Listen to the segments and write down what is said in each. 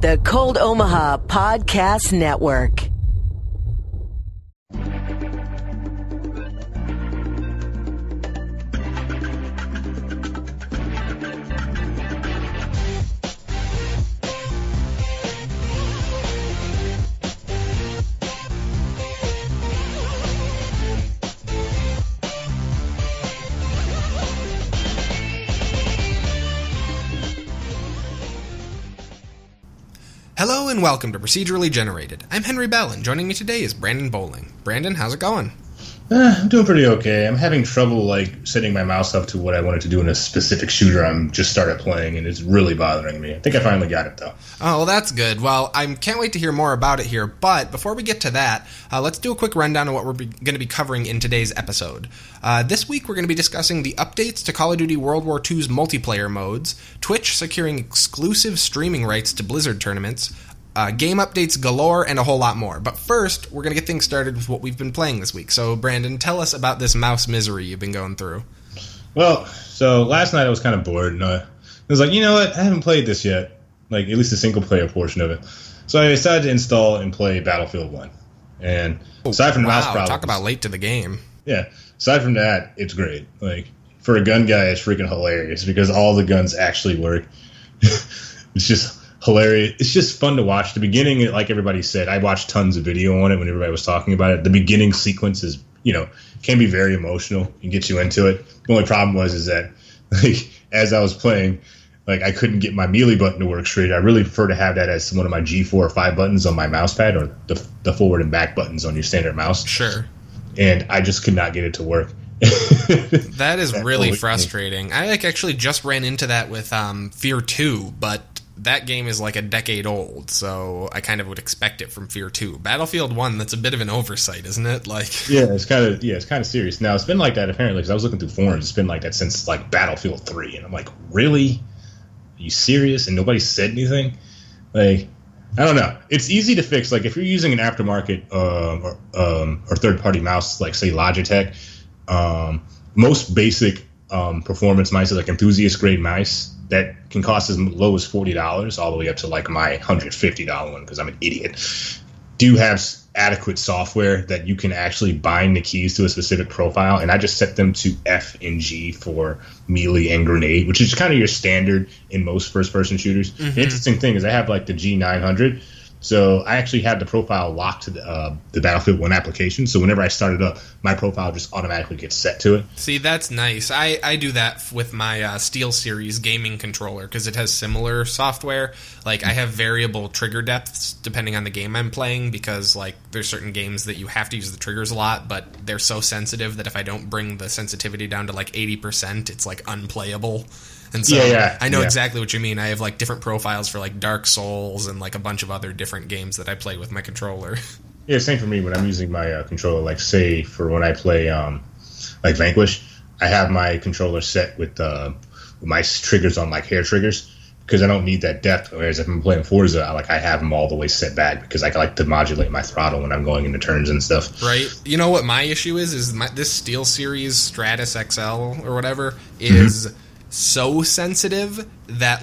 The Cold Omaha Podcast Network. Hello and welcome to Procedurally Generated. I'm Henry Bell, and joining me today is Brandon Bowling. Brandon, how's it going? I'm doing pretty okay. I'm having trouble, setting my mouse up to what I wanted to do in a specific shooter I'm just started playing, and it's really bothering me. I think I finally got it, though. Oh, well, that's good. Well, I can't wait to hear more about it here, but before we get to that, let's do a quick rundown of what we're going to be covering in today's episode. This week, we're going to be discussing the updates to Call of Duty World War II's multiplayer modes, Twitch securing exclusive streaming rights to Blizzard tournaments, game updates galore, and a whole lot more. But first, we're going to get things started with what we've been playing this week. So, Brandon, tell us about this mouse misery you've been going through. Well, so last night I was kind of bored, and I was like, you know what? I haven't played this yet, at least the single-player portion of it. So I decided to install and play Battlefield 1. And aside from the mouse problems... talk about late to the game. Yeah. Aside from that, it's great. For a gun guy, it's freaking hilarious, because all the guns actually work. It's just... hilarious. It's just fun to watch. The beginning, like everybody said, I watched tons of video on it when everybody was talking about it. The beginning sequence is, can be very emotional and get you into it. The only problem is that, as I was playing, I couldn't get my melee button to work straight. I really prefer to have that as one of my G4 or 5 buttons on my mouse pad, or the forward and back buttons on your standard mouse. Sure. And I just could not get it to work. That is really frustrating. I actually just ran into that with F.E.A.R 2, but that game is a decade old, so I kind of would expect it from F.E.A.R 2. Battlefield 1, that's a bit of an oversight, isn't it? Yeah, it's kind of serious. Now, it's been like that apparently, because I was looking through forums, it's been like that since Battlefield 3, and I'm like, really? Are you serious? And nobody said anything? I don't know. It's easy to fix. If you're using an aftermarket or third-party mouse, say Logitech, most basic performance mice, enthusiast-grade mice, that can cost as low as $40 all the way up to my $150 one, because I'm an idiot, do have adequate software that you can actually bind the keys to a specific profile. And I just set them to F and G for melee and grenade, which is kind of your standard in most first-person shooters. Mm-hmm. The interesting thing is I have the G900. So I actually had the profile locked to the Battlefield 1 application. So whenever I start it up, my profile just automatically gets set to it. See, that's nice. I do that with my SteelSeries gaming controller because it has similar software. I have variable trigger depths depending on the game I'm playing, because there's certain games that you have to use the triggers a lot, but they're so sensitive that if I don't bring the sensitivity down to 80%, it's unplayable. And so I know exactly what you mean. I have different profiles for Dark Souls and a bunch of other different games that I play with my controller. Yeah, same for me when I'm using my controller. Say for when I play Vanquish, I have my controller set with my triggers on hair triggers, because I don't need that depth. Whereas if I'm playing Forza, I have them all the way set back, because I like to modulate my throttle when I'm going into turns and stuff. Right. You know what my issue is this SteelSeries Stratus XL or whatever is so sensitive that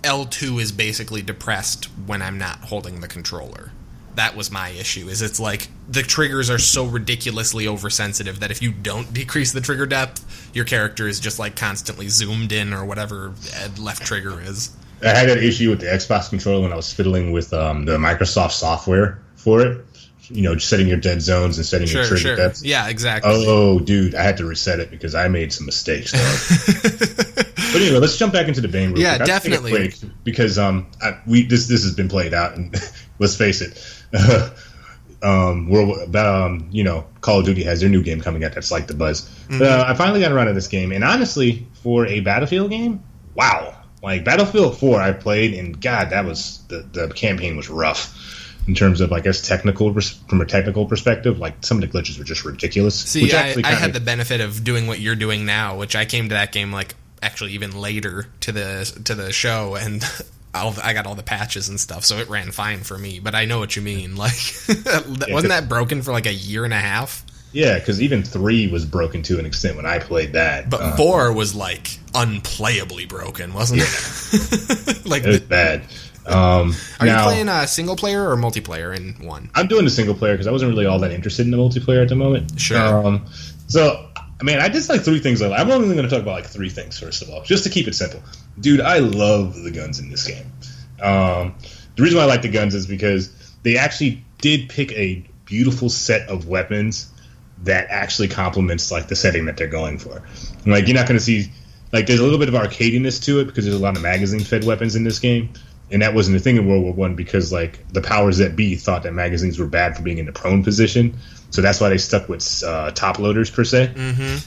L2 is basically depressed when I'm not holding the controller. That was my issue. Is it's the triggers are so ridiculously oversensitive that if you don't decrease the trigger depth, your character is just constantly zoomed in, or whatever left trigger is. I had that issue with the Xbox controller when I was fiddling with the Microsoft software for it. Just setting your dead zones and setting your trigger depth. Yeah, exactly. Oh, dude, I had to reset it because I made some mistakes. But anyway, let's jump back into the bang real quick. Definitely. Because this has been played out, and let's face it, Call of Duty has their new game coming out that's the buzz. Mm-hmm. I finally got around to this game, and honestly, for a Battlefield game, wow. Battlefield 4 I played, and God, that was the campaign was rough. In terms of, from a technical perspective, some of the glitches were just ridiculous. See, I had the benefit of doing what you're doing now, which I came to that game, actually even later to the show, and I got all the patches and stuff, so it ran fine for me. But I know what you mean. Wasn't that broken for a year and a half? Yeah, because even 3 was broken to an extent when I played that. But 4 was unplayably broken, wasn't it? It was bad. Are you playing single player or multiplayer in 1? I'm doing the single player because I wasn't really all that interested in the multiplayer at the moment. Sure. So, I mean, I just like 3 things. I'm only going to talk about like 3 things, first of all, just to keep it simple. Dude, I love the guns in this game. The reason why I like the guns is because they actually did pick a beautiful set of weapons that actually complements like the setting that they're going for. Like, you're not going to see, like, there's a little bit of arcadiness to it because there's a lot of magazine-fed weapons in this game, and that wasn't a thing in World War One because like the powers that be thought that magazines were bad for being in the prone position, so that's why they stuck with top loaders per se. Mm-hmm.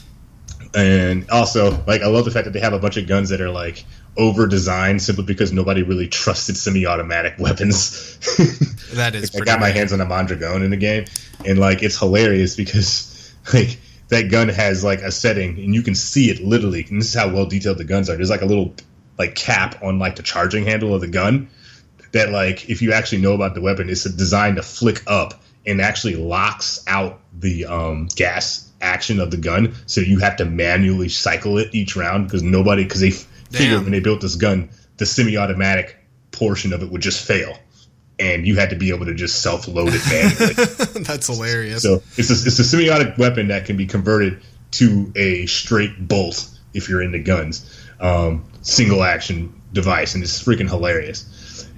And also, like, I love the fact that they have a bunch of guns that are like over-designed simply because nobody really trusted semi-automatic weapons. That is. I got my hands on a Mondragon in the game, and like it's hilarious because like that gun has like a setting, and you can see it literally. And this is how well detailed the guns are. There's like a little like cap on like the charging handle of the gun that like if you actually know about the weapon, it's designed to flick up and actually locks out the gas action of the gun, so you have to manually cycle it each round because they figured when they built this gun, the semi-automatic portion of it would just fail, and you had to be able to just self-load it manually. That's hilarious. So it's a semi-automatic weapon that can be converted to a straight bolt if you're into guns, single action device, and it's freaking hilarious.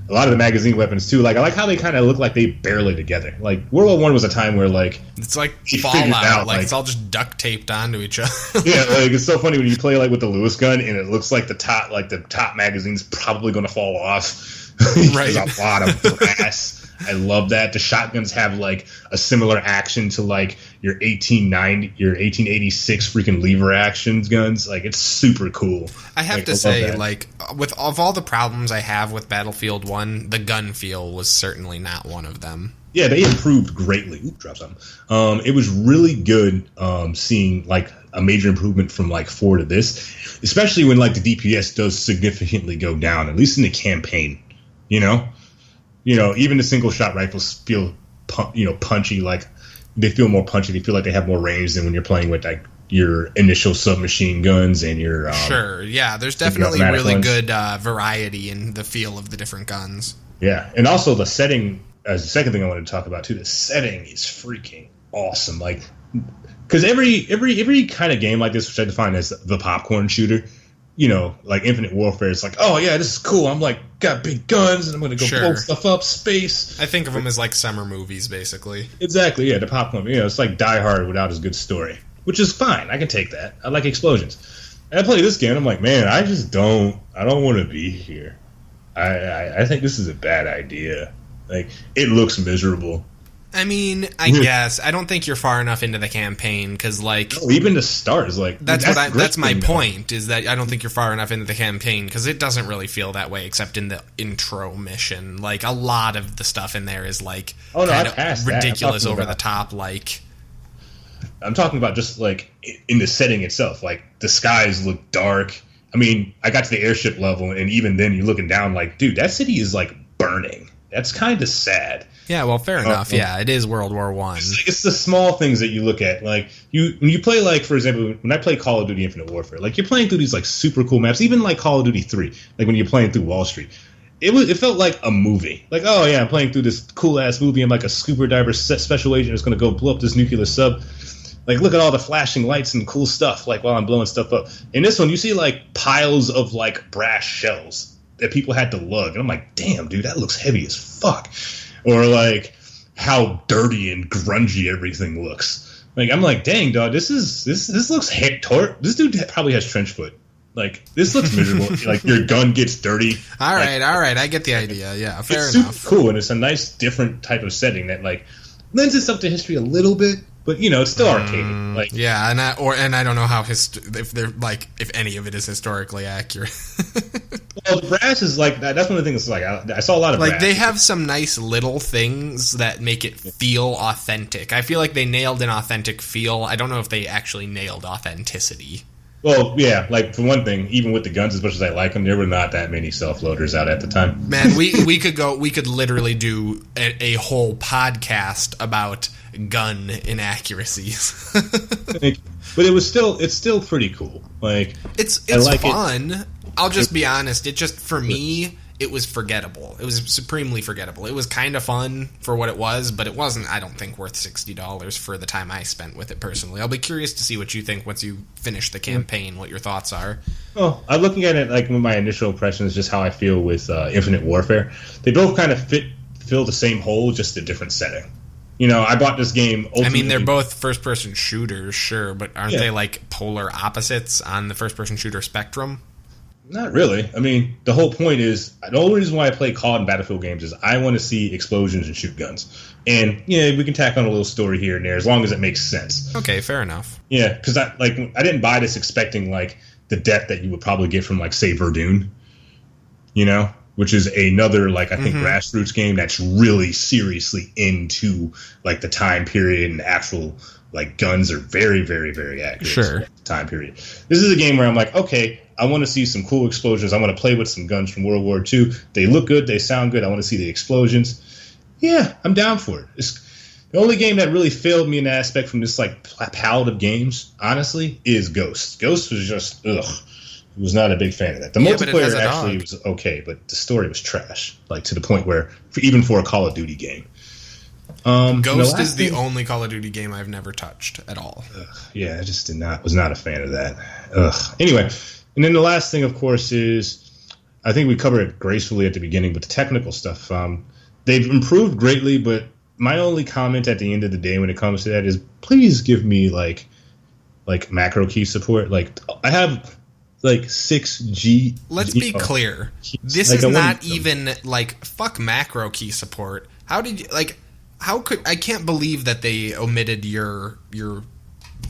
A lot of the magazine weapons too, like I like how they kind of look like they barely together. Like World War One was a time where like it's like Fallout, like it's all just duct taped onto each other. Yeah, like it's so funny when you play like with the Lewis gun and it looks like the top magazine's probably going to fall off. Right, there's a lot of brass. I love that. The shotguns have like a similar action to like your 1886 freaking lever actions guns. Like it's super cool. I have to say, like, of all the problems I have with Battlefield 1, the gun feel was certainly not one of them. Yeah, they improved greatly. Oop, drop something. It was really good seeing like a major improvement from like 4 to this, especially when like the DPS does significantly go down, at least in the campaign. You know, even the single shot rifles feel punchy. Like they feel more punchy. They feel like they have more range than when you're playing with like your initial submachine guns and your sure. Yeah, there's definitely really good variety in the feel of the different guns. Yeah, and also the setting. As the second thing I wanted to talk about too, the setting is freaking awesome. Like, because every kind of game like this, which I define as the popcorn shooter, like Infinite Warfare, it's like, oh yeah, this is cool. I'm like got big guns and I'm gonna go blow stuff up, space. I think of them as like summer movies, basically. Exactly, yeah, the popcorn. It's like Die Hard without his good story, which is fine. I can take that. I like explosions. And I play this game, and I'm like, man, I don't want to be here. I think this is a bad idea. Like, it looks miserable. I mean, I guess I don't think you're far enough into the campaign because, like, even the start is like that's my point. Is that I don't think you're far enough into the campaign because it doesn't really feel that way, except in the intro mission. Like, a lot of the stuff in there is like kind of ridiculous, over the top. Like, I'm talking about just like in the setting itself. Like, the skies look dark. I mean, I got to the airship level, and even then, you're looking down like, dude, that city is like burning. That's kind of sad. Yeah, well, fair enough. Yeah, it is World War I. It's the small things that you look at. Like, when you play, like, for example, when I play Call of Duty Infinite Warfare, like, you're playing through these, like, super cool maps. Even, like, Call of Duty 3, like, when you're playing through Wall Street. It felt like a movie. Like, oh, yeah, I'm playing through this cool-ass movie. I'm like a scuba diver special agent that's going to go blow up this nuclear sub. Like, look at all the flashing lights and cool stuff, like, while I'm blowing stuff up. In this one, you see, like, piles of, like, brass shells that people had to lug. And I'm like, damn, dude, that looks heavy as fuck. Or, like, how dirty and grungy everything looks. Like, I'm like, dang, dog, this looks this dude probably has trench foot. Like, this looks miserable. Like, your gun gets dirty. All right, I get the idea. Yeah, fair enough. It's super cool, and it's a nice, different type of setting that, like, lends itself to history a little bit, but it's still arcade. Like, yeah, and I don't know how if any of it is historically accurate. Well, the brass is like that. That's one of the things. Like, I saw a lot of like brass. They have some nice little things that make it feel authentic. I feel like they nailed an authentic feel. I don't know if they actually nailed authenticity. Well, yeah, like, for one thing, even with the guns, as much as I like them, there were not that many self-loaders out at the time. Man, we could literally do a whole podcast about gun inaccuracies. But it's still pretty cool. Like, it's fun. I'll just be honest. It just, for me, it was forgettable. It was supremely forgettable. It was kind of fun for what it was, but it wasn't, I don't think, worth $60 for the time I spent with it personally. I'll be curious to see what you think once you finish the campaign, what your thoughts are. Well, I'm looking at it like my initial impression is just how I feel with Infinite Warfare. They both kind of fill the same hole, just a different setting. You know, I bought this game. I mean, they're both first-person shooters, sure, but aren't they like polar opposites on the first-person shooter spectrum? Not really. I mean, the whole point is, the only reason why I play CoD and Battlefield games is I want to see explosions and shoot guns. And, yeah, we can tack on a little story here and there as long as it makes sense. Okay, fair enough. Yeah, because I didn't buy this expecting, like, the depth that you would probably get from, like, say, Verdun, you know? Which is another, like, I think, grassroots game that's really seriously into, like, the time period and actual, like, guns are very, very, very accurate. Sure. Time period. This is a game where I'm like, okay, I want to see some cool explosions. I want to play with some guns from World War II. They look good. They sound good. I want to see the explosions. Yeah, I'm down for it. It's the only game that really failed me in that aspect from this, like, palette of games, honestly, is Ghost. Ghost was just, ugh. I was not a big fan of that. The multiplayer actually was okay, but the story was trash. Like, to the point where, even for a Call of Duty game. Ghost is the only Call of Duty game I've never touched at all. Yeah, I just was not a fan of that. Anyway, and then the last thing, of course, is, I think we covered it gracefully at the beginning, but the technical stuff. They've improved greatly, but my only comment at the end of the day when it comes to that is, please give me, like macro key support. Like, I have... like 6G. Let's be clear. This is not even like fuck macro key support. How did you I can't believe that they omitted your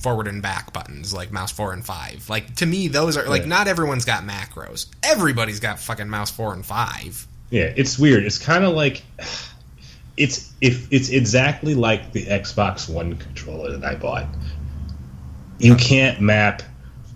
forward and back buttons like mouse 4 and 5. Like, to me, those are like, not everyone's got macros. Everybody's got fucking mouse 4 and 5. Yeah, it's weird. It's kind of like it's exactly like the Xbox One controller that I bought. You can't map.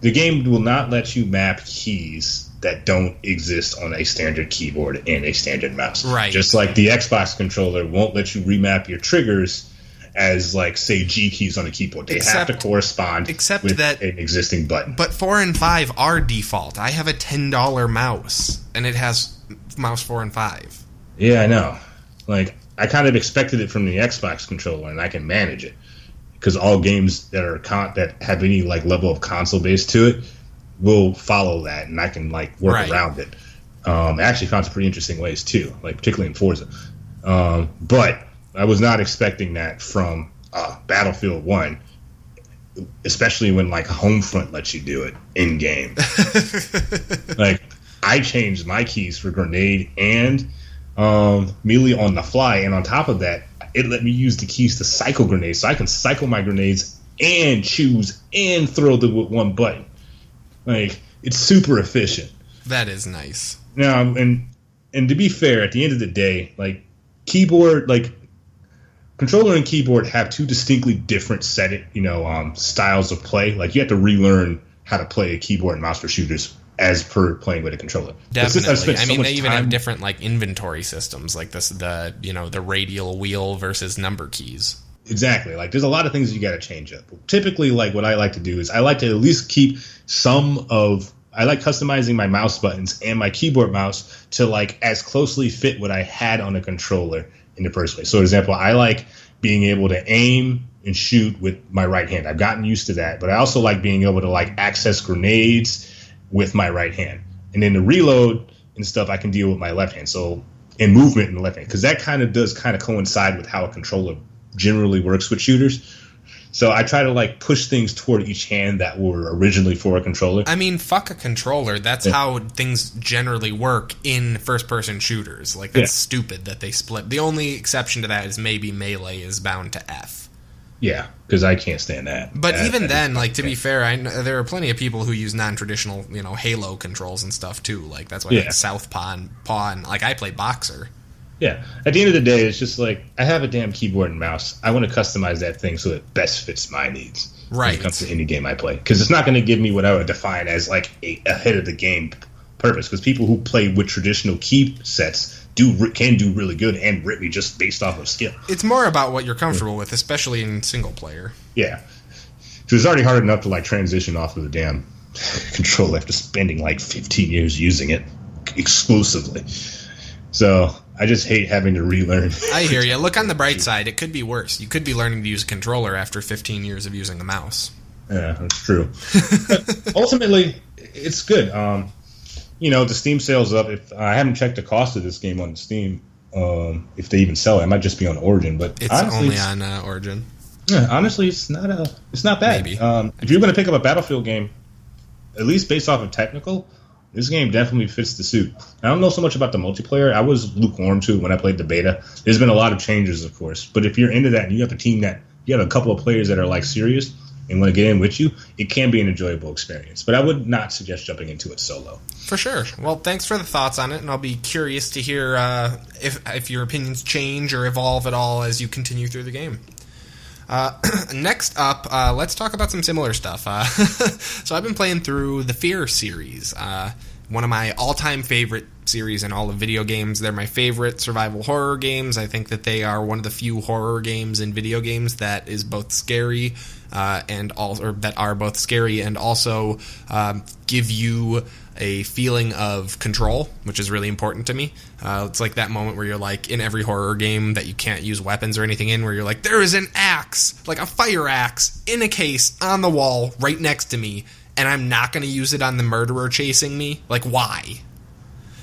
The game will not let you map keys that don't exist on a standard keyboard and a standard mouse. Right. Just like the Xbox controller won't let you remap your triggers as, like, say, G keys on a keyboard. They have to correspond with an existing button. But 4 and 5 are default. I have a $10 mouse, and it has mouse 4 and 5. Yeah, I know. Like, I kind of expected it from the Xbox controller, and I can manage it. Because all games that have any, like, level of console base to it will follow that, and I can, like, work around it. I actually found some pretty interesting ways too, like particularly in Forza. But I was not expecting that from Battlefield 1, especially when, like, Homefront lets you do it in game. Like, I changed my keys for grenade and melee on the fly, and on top of that, it let me use the keys to cycle grenades, so I can cycle my grenades and choose and throw them with one button. Like, it's super efficient. That is nice. Now, and to be fair, at the end of the day, like, keyboard, like, controller and keyboard have two distinctly different styles of play. Like, you have to relearn how to play a keyboard and mouse for shooters as per playing with a controller. Definitely. I mean, they even have different, like, inventory systems, like the radial wheel versus number keys. Exactly. Like, there's a lot of things you got to change up. Typically, like, what I like to do is I like to at least keep I like customizing my mouse buttons and my keyboard mouse to, like, as closely fit what I had on a controller in the first place. So, for example, I like being able to aim and shoot with my right hand. I've gotten used to that, but I also like being able to, like, access grenades with my right hand, and then the reload and stuff I can deal with my left hand. So, in movement in the left hand, because that does coincide with how a controller generally works with shooters. So I try to, like, push things toward each hand that were originally for a controller. I mean, fuck a controller. That's how things generally work in first-person shooters. Like, that's stupid that they split. The only exception to that is maybe Melee is bound to F. Yeah, because I can't stand that. But even then, like, to be fair, there are plenty of people who use non-traditional, Halo controls and stuff too. Like, that's why like Southpaw and Paw, and, like, I play Boxer. Yeah. At the end of the day, it's just like, I have a damn keyboard and mouse. I want to customize that thing so it best fits my needs. Right. When it comes to any game I play. Because it's not going to give me what I would define as, like, a ahead of the game purpose. Because people who play with traditional key sets can do really good and rip me just based off of skill. It's more about what you're comfortable with, especially in single player. Yeah. So it's already hard enough to, like, transition off of the damn controller after spending, like, 15 years using it. like exclusively. So I just hate having to relearn. I hear you. Look on the bright side. It could be worse. You could be learning to use a controller after 15 years of using a mouse. Yeah, that's true. But ultimately, it's good. The Steam sale's up. If I haven't checked the cost of this game on Steam, if they even sell it, it might just be on Origin. But it's honestly, only on Origin. Yeah, honestly, it's not bad. Maybe. If you're going to pick up a Battlefield game, at least based off of technical, this game definitely fits the suit. I don't know so much about the multiplayer. I was lukewarm too when I played the beta. There's been a lot of changes, of course. But if you're into that and you have a team that you have a couple of players that are like serious and want to get in with you, it can be an enjoyable experience. But I would not suggest jumping into it solo. For sure. Well, thanks for the thoughts on it, and I'll be curious to hear if your opinions change or evolve at all as you continue through the game. Next up, let's talk about some similar stuff. So I've been playing through the F.E.A.R series, one of my all-time favorite series in all of video games. They're my favorite survival horror games. I think that they are one of the few horror games in video games that is both scary and also give you a feeling of control, which is really important to me. It's like that moment where you're like in every horror game that you can't use weapons or anything in, where you're like, there is an axe, like a fire axe, in a case on the wall right next to me, and I'm not going to use it on the murderer chasing me. Like, why?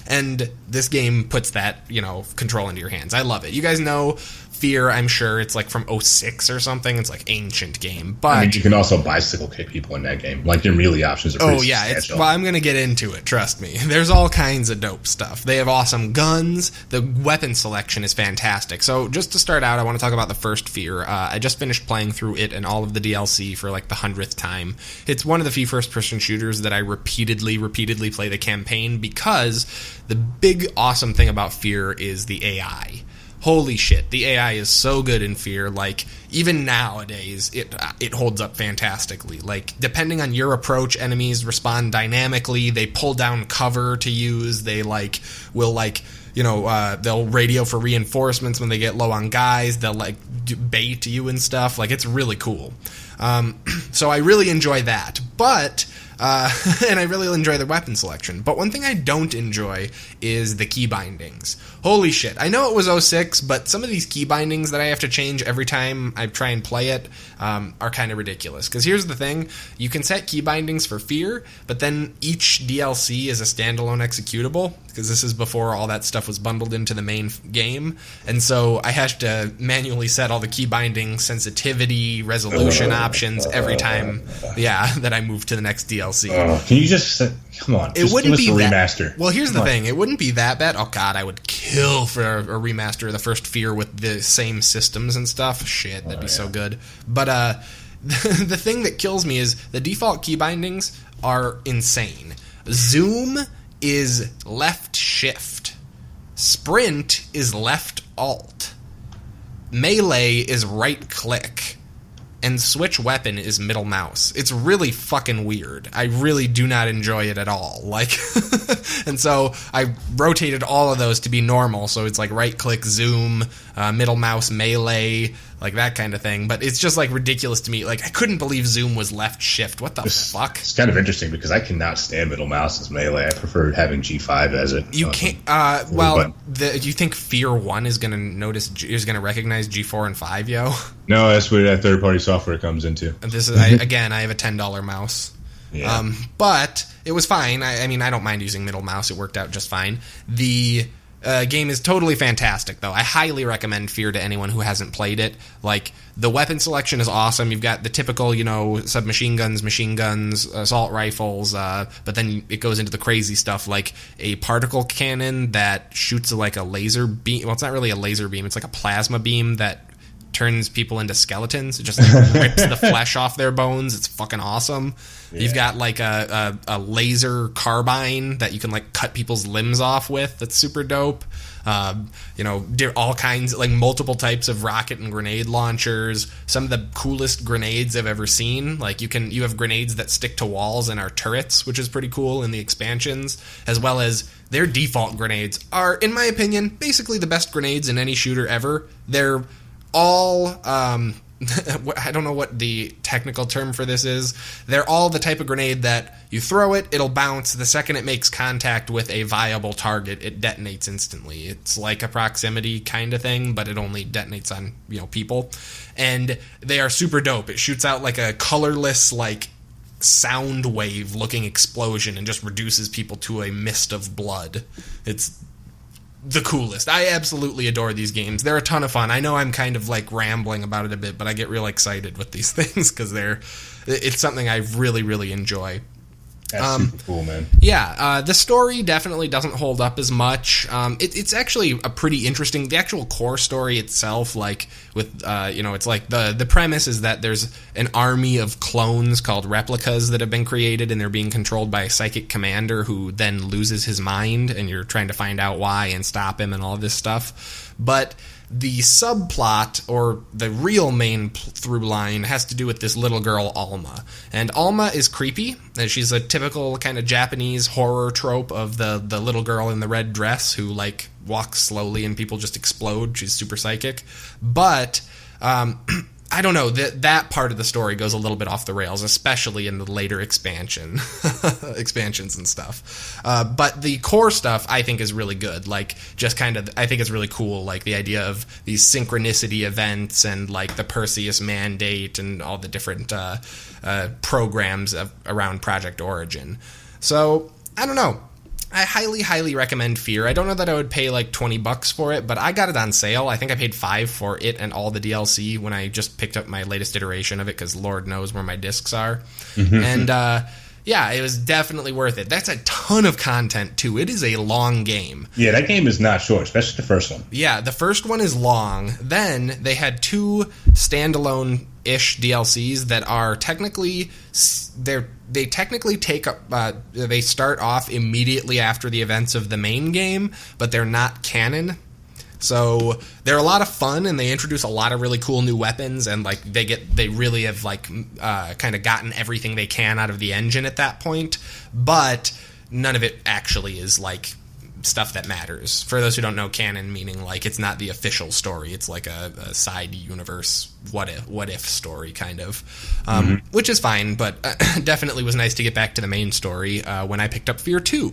And this game puts that, control into your hands. I love it. You guys know F.E.A.R, I'm sure it's like from 06 or something. It's like ancient game. But you can also bicycle kick people in that game. Like, your melee options are pretty substantial. Well, I'm going to get into it, trust me. There's all kinds of dope stuff. They have awesome guns. The weapon selection is fantastic. So just to start out, I want to talk about the first F.E.A.R. I just finished playing through it and all of the DLC for like the 100th time. It's one of the few first-person shooters that I repeatedly play the campaign, because the big awesome thing about F.E.A.R is the AI. Holy shit, the AI is so good in F.E.A.R. Like, even nowadays, it holds up fantastically. Like, depending on your approach, enemies respond dynamically. They pull down cover to use. They, they'll radio for reinforcements when they get low on guys. They'll, bait you and stuff. Like, it's really cool. So I really enjoy that. But... and I really enjoy the weapon selection. But one thing I don't enjoy is the key bindings. Holy shit. I know it was 06, but some of these key bindings that I have to change every time I try and play it are kind of ridiculous. Because here's the thing. You can set key bindings for F.E.A.R, but then each DLC is a standalone executable, because this is before all that stuff was bundled into the main game. And so I have to manually set all the key binding sensitivity, resolution options every time that I move to the next DLC. Can you just come on? It wouldn't be a remaster. Well, here's the thing. It wouldn't be that bad. Oh god, I would kill for a remaster of the first F.E.A.R with the same systems and stuff. Shit, that'd be so good. But the thing that kills me is the default key bindings are insane. Zoom is left shift. Sprint is left alt. Melee is right click. And switch weapon is middle mouse. It's really fucking weird. I really do not enjoy it at all. And so I rotated all of those to be normal. So it's like right click, zoom, middle mouse, melee, like that kind of thing. But it's just like ridiculous to me. Like, I couldn't believe zoom was left shift. What the fuck? It's kind of interesting because I cannot stand middle mouse as melee. I prefer having G5 as it. You can't. Do you think F.E.A.R 1 is going to recognize G4 and 5, yo? No, that's where that third-party software comes into. This is I have a $10 mouse. Yeah. But it was fine. I mean, I don't mind using middle mouse. It worked out just fine. The game is totally fantastic, though. I highly recommend F.E.A.R to anyone who hasn't played it. Like, the weapon selection is awesome. You've got the typical, submachine guns, machine guns, assault rifles, but then it goes into the crazy stuff like a particle cannon that shoots like a laser beam. Well, it's not really a laser beam. It's like a plasma beam that turns people into skeletons. It just rips the flesh off their bones. It's fucking awesome. Yeah. You've got like a laser carbine that you can like cut people's limbs off with. That's super dope. All kinds, like multiple types of rocket and grenade launchers. Some of the coolest grenades I've ever seen. Like you have grenades that stick to walls and are turrets, which is pretty cool in the expansions, as well as their default grenades are, in my opinion, basically the best grenades in any shooter ever. They're all I don't know what the technical term for this is. They're all the type of grenade that you throw it, it'll bounce. The second it makes contact with a viable target, it detonates instantly. It's like a proximity kind of thing, but it only detonates on, people. And they are super dope. It shoots out like a colorless, like, sound wave looking explosion and just reduces people to a mist of blood. It's the coolest. I absolutely adore these games. They're a ton of fun. I know I'm kind of like rambling about it a bit, but I get real excited with these things because it's something I really, really enjoy. That's super cool, man. Yeah, the story definitely doesn't hold up as much. It's actually a pretty interesting. The actual core story itself, like with it's like the premise is that there's an army of clones called replicas that have been created, and they're being controlled by a psychic commander who then loses his mind, and you're trying to find out why and stop him and all this stuff. But the subplot, or the real main through line, has to do with this little girl, Alma. And Alma is creepy, and she's a typical kind of Japanese horror trope of the little girl in the red dress who, like, walks slowly and people just explode. She's super psychic. But I don't know, that part of the story goes a little bit off the rails, especially in the later expansions and stuff. But the core stuff, I think, is really good. Like, just kind of, I think it's really cool, like, the idea of these synchronicity events and, like, the Perseus Mandate and all the different programs around Project Origin. So, I don't know. I highly, highly recommend F.E.A.R. I don't know that I would pay like $20 for it, but I got it on sale. I think I paid $5 for it and all the DLC when I just picked up my latest iteration of it, because Lord knows where my discs are. Mm-hmm. And yeah, it was definitely worth it. That's a ton of content, too. It is a long game. Yeah, that game is not short, especially the first one. Yeah, the first one is long. Then they had 2 standalone-ish DLCs that are technically... They technically take up. They start off immediately after the events of the main game, but they're not canon. So they're a lot of fun, and they introduce a lot of really cool new weapons, and like they really have like kind of gotten everything they can out of the engine at that point. But none of it actually is like stuff that matters. For those who don't know, canon meaning like it's not the official story. It's like a side universe what if story kind of, which is fine, but definitely was nice to get back to the main story when I picked up F.E.A.R. 2.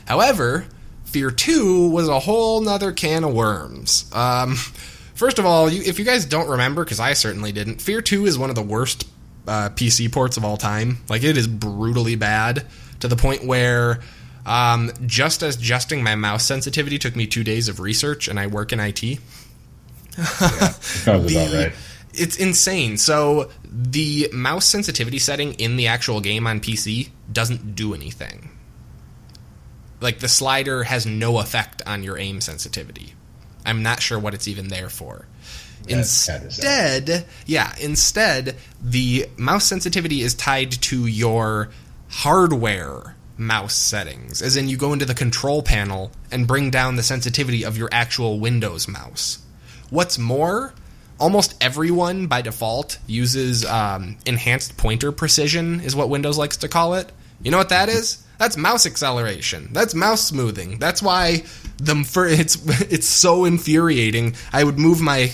However, F.E.A.R. 2 was a whole nother can of worms. First of all, if you guys don't remember, because I certainly didn't, F.E.A.R. 2 is one of the worst PC ports of all time. Like, it is brutally bad to the point where just adjusting my mouse sensitivity took me 2 days of research, and I work in IT. Yeah, sounds about right. It's insane. So the mouse sensitivity setting in the actual game on PC doesn't do anything. Like, the slider has no effect on your aim sensitivity. I'm not sure what it's even there for. Instead, the mouse sensitivity is tied to your hardware mouse settings, as in you go into the control panel and bring down the sensitivity of your actual Windows mouse. What's more, almost everyone by default uses enhanced pointer precision, is what Windows likes to call it. You know what that is? That's mouse acceleration. That's mouse smoothing. That's why it's so infuriating. I would move my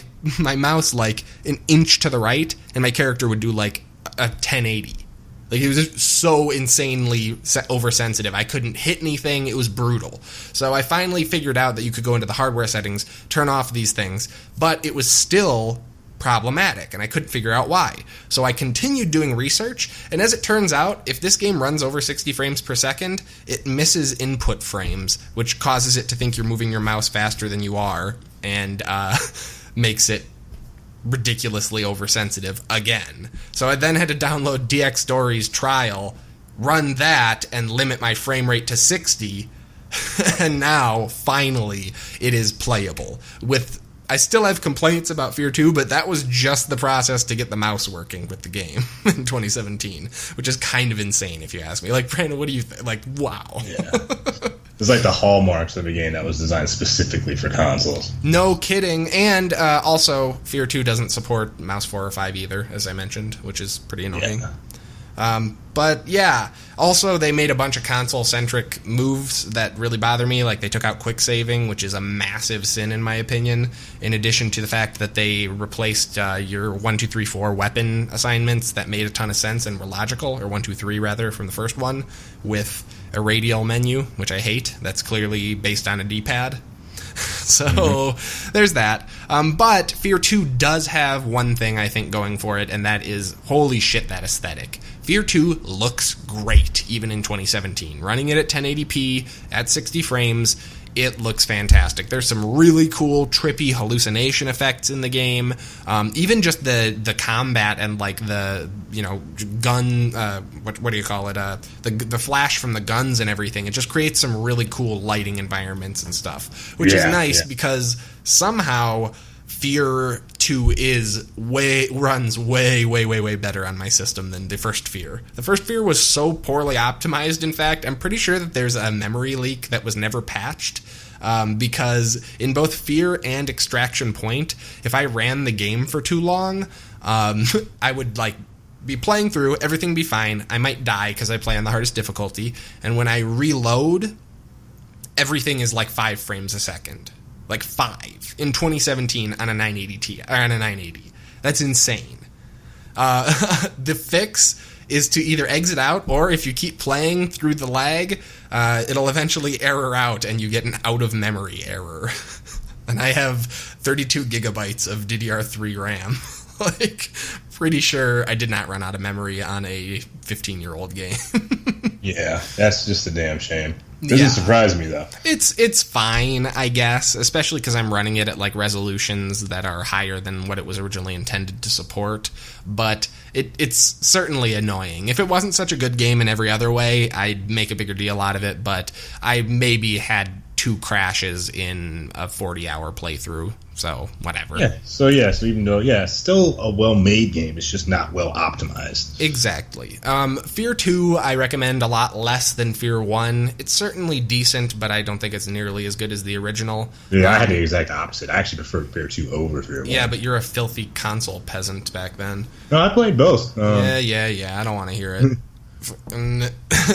mouse like an inch to the right, and my character would do like a 1080. Like, it was just so insanely oversensitive. I couldn't hit anything. It was brutal. So I finally figured out that you could go into the hardware settings, turn off these things, but it was still problematic, and I couldn't figure out why. So I continued doing research, and as it turns out, if this game runs over 60 frames per second, it misses input frames, which causes it to think you're moving your mouse faster than you are, and makes it ridiculously oversensitive again. So I then had to download DX Story's trial, run that, and limit my frame rate to 60, and now, finally, it is playable. I still have complaints about F.E.A.R. 2, but that was just the process to get the mouse working with the game in 2017, which is kind of insane if you ask me. Like, Brandon, what do you think? Like, wow. Yeah. It's like the hallmarks of a game that was designed specifically for consoles. No kidding. And also, F.E.A.R. 2 doesn't support mouse 4 or 5 either, as I mentioned, which is pretty annoying. But yeah, also they made a bunch of console-centric moves that really bother me. Like they took out quick saving, which is a massive sin in my opinion, in addition to the fact that they replaced your 1, 2, 3, 4 weapon assignments that made a ton of sense and were logical, or 1, 2, 3 rather, from the first one, with a radial menu, which I hate. That's clearly based on a D-pad. So there's that. But F.E.A.R 2 does have one thing I think going for it, and that is, holy shit, that aesthetic. F.E.A.R 2 looks great, even in 2017. Running it at 1080p, at 60 frames, it looks fantastic. There's some really cool, trippy hallucination effects in the game. Even just the combat and, like, the, gun, what do you call it? The flash from the guns and everything. It just creates some really cool lighting environments and stuff, which is nice because somehow F.E.A.R 2 runs way better on my system than the first F.E.A.R. The first F.E.A.R was so poorly optimized, in fact, I'm pretty sure that there's a memory leak that was never patched, because in both F.E.A.R and Extraction Point, if I ran the game for too long, I would, be playing through, everything be fine, I might die because I play on the hardest difficulty, and when I reload, everything is 5 frames a second. 5 in 2017 on a 980 or on a 980. That's insane. The fix is to either exit out, or if you keep playing through the lag, it'll eventually error out and you get an out-of-memory error. And I have 32 gigabytes of DDR3 RAM. Pretty sure I did not run out of memory on a 15-year-old game. Yeah, that's just a damn shame. Doesn't surprise me, though. It's fine, I guess, especially because I'm running it at resolutions that are higher than what it was originally intended to support. But it's certainly annoying. If it wasn't such a good game in every other way, I'd make a bigger deal out of it. But I maybe had 2 crashes in a 40-hour playthrough. So, whatever. So even though, still a well-made game, it's just not well optimized. Exactly. F.E.A.R 2, I recommend a lot less than F.E.A.R 1. It's certainly decent, but I don't think it's nearly as good as the original. Yeah, I had the exact opposite. I actually preferred F.E.A.R 2 over F.E.A.R 1. Yeah, but you're a filthy console peasant back then. No, I played both. Yeah, I don't want to hear it.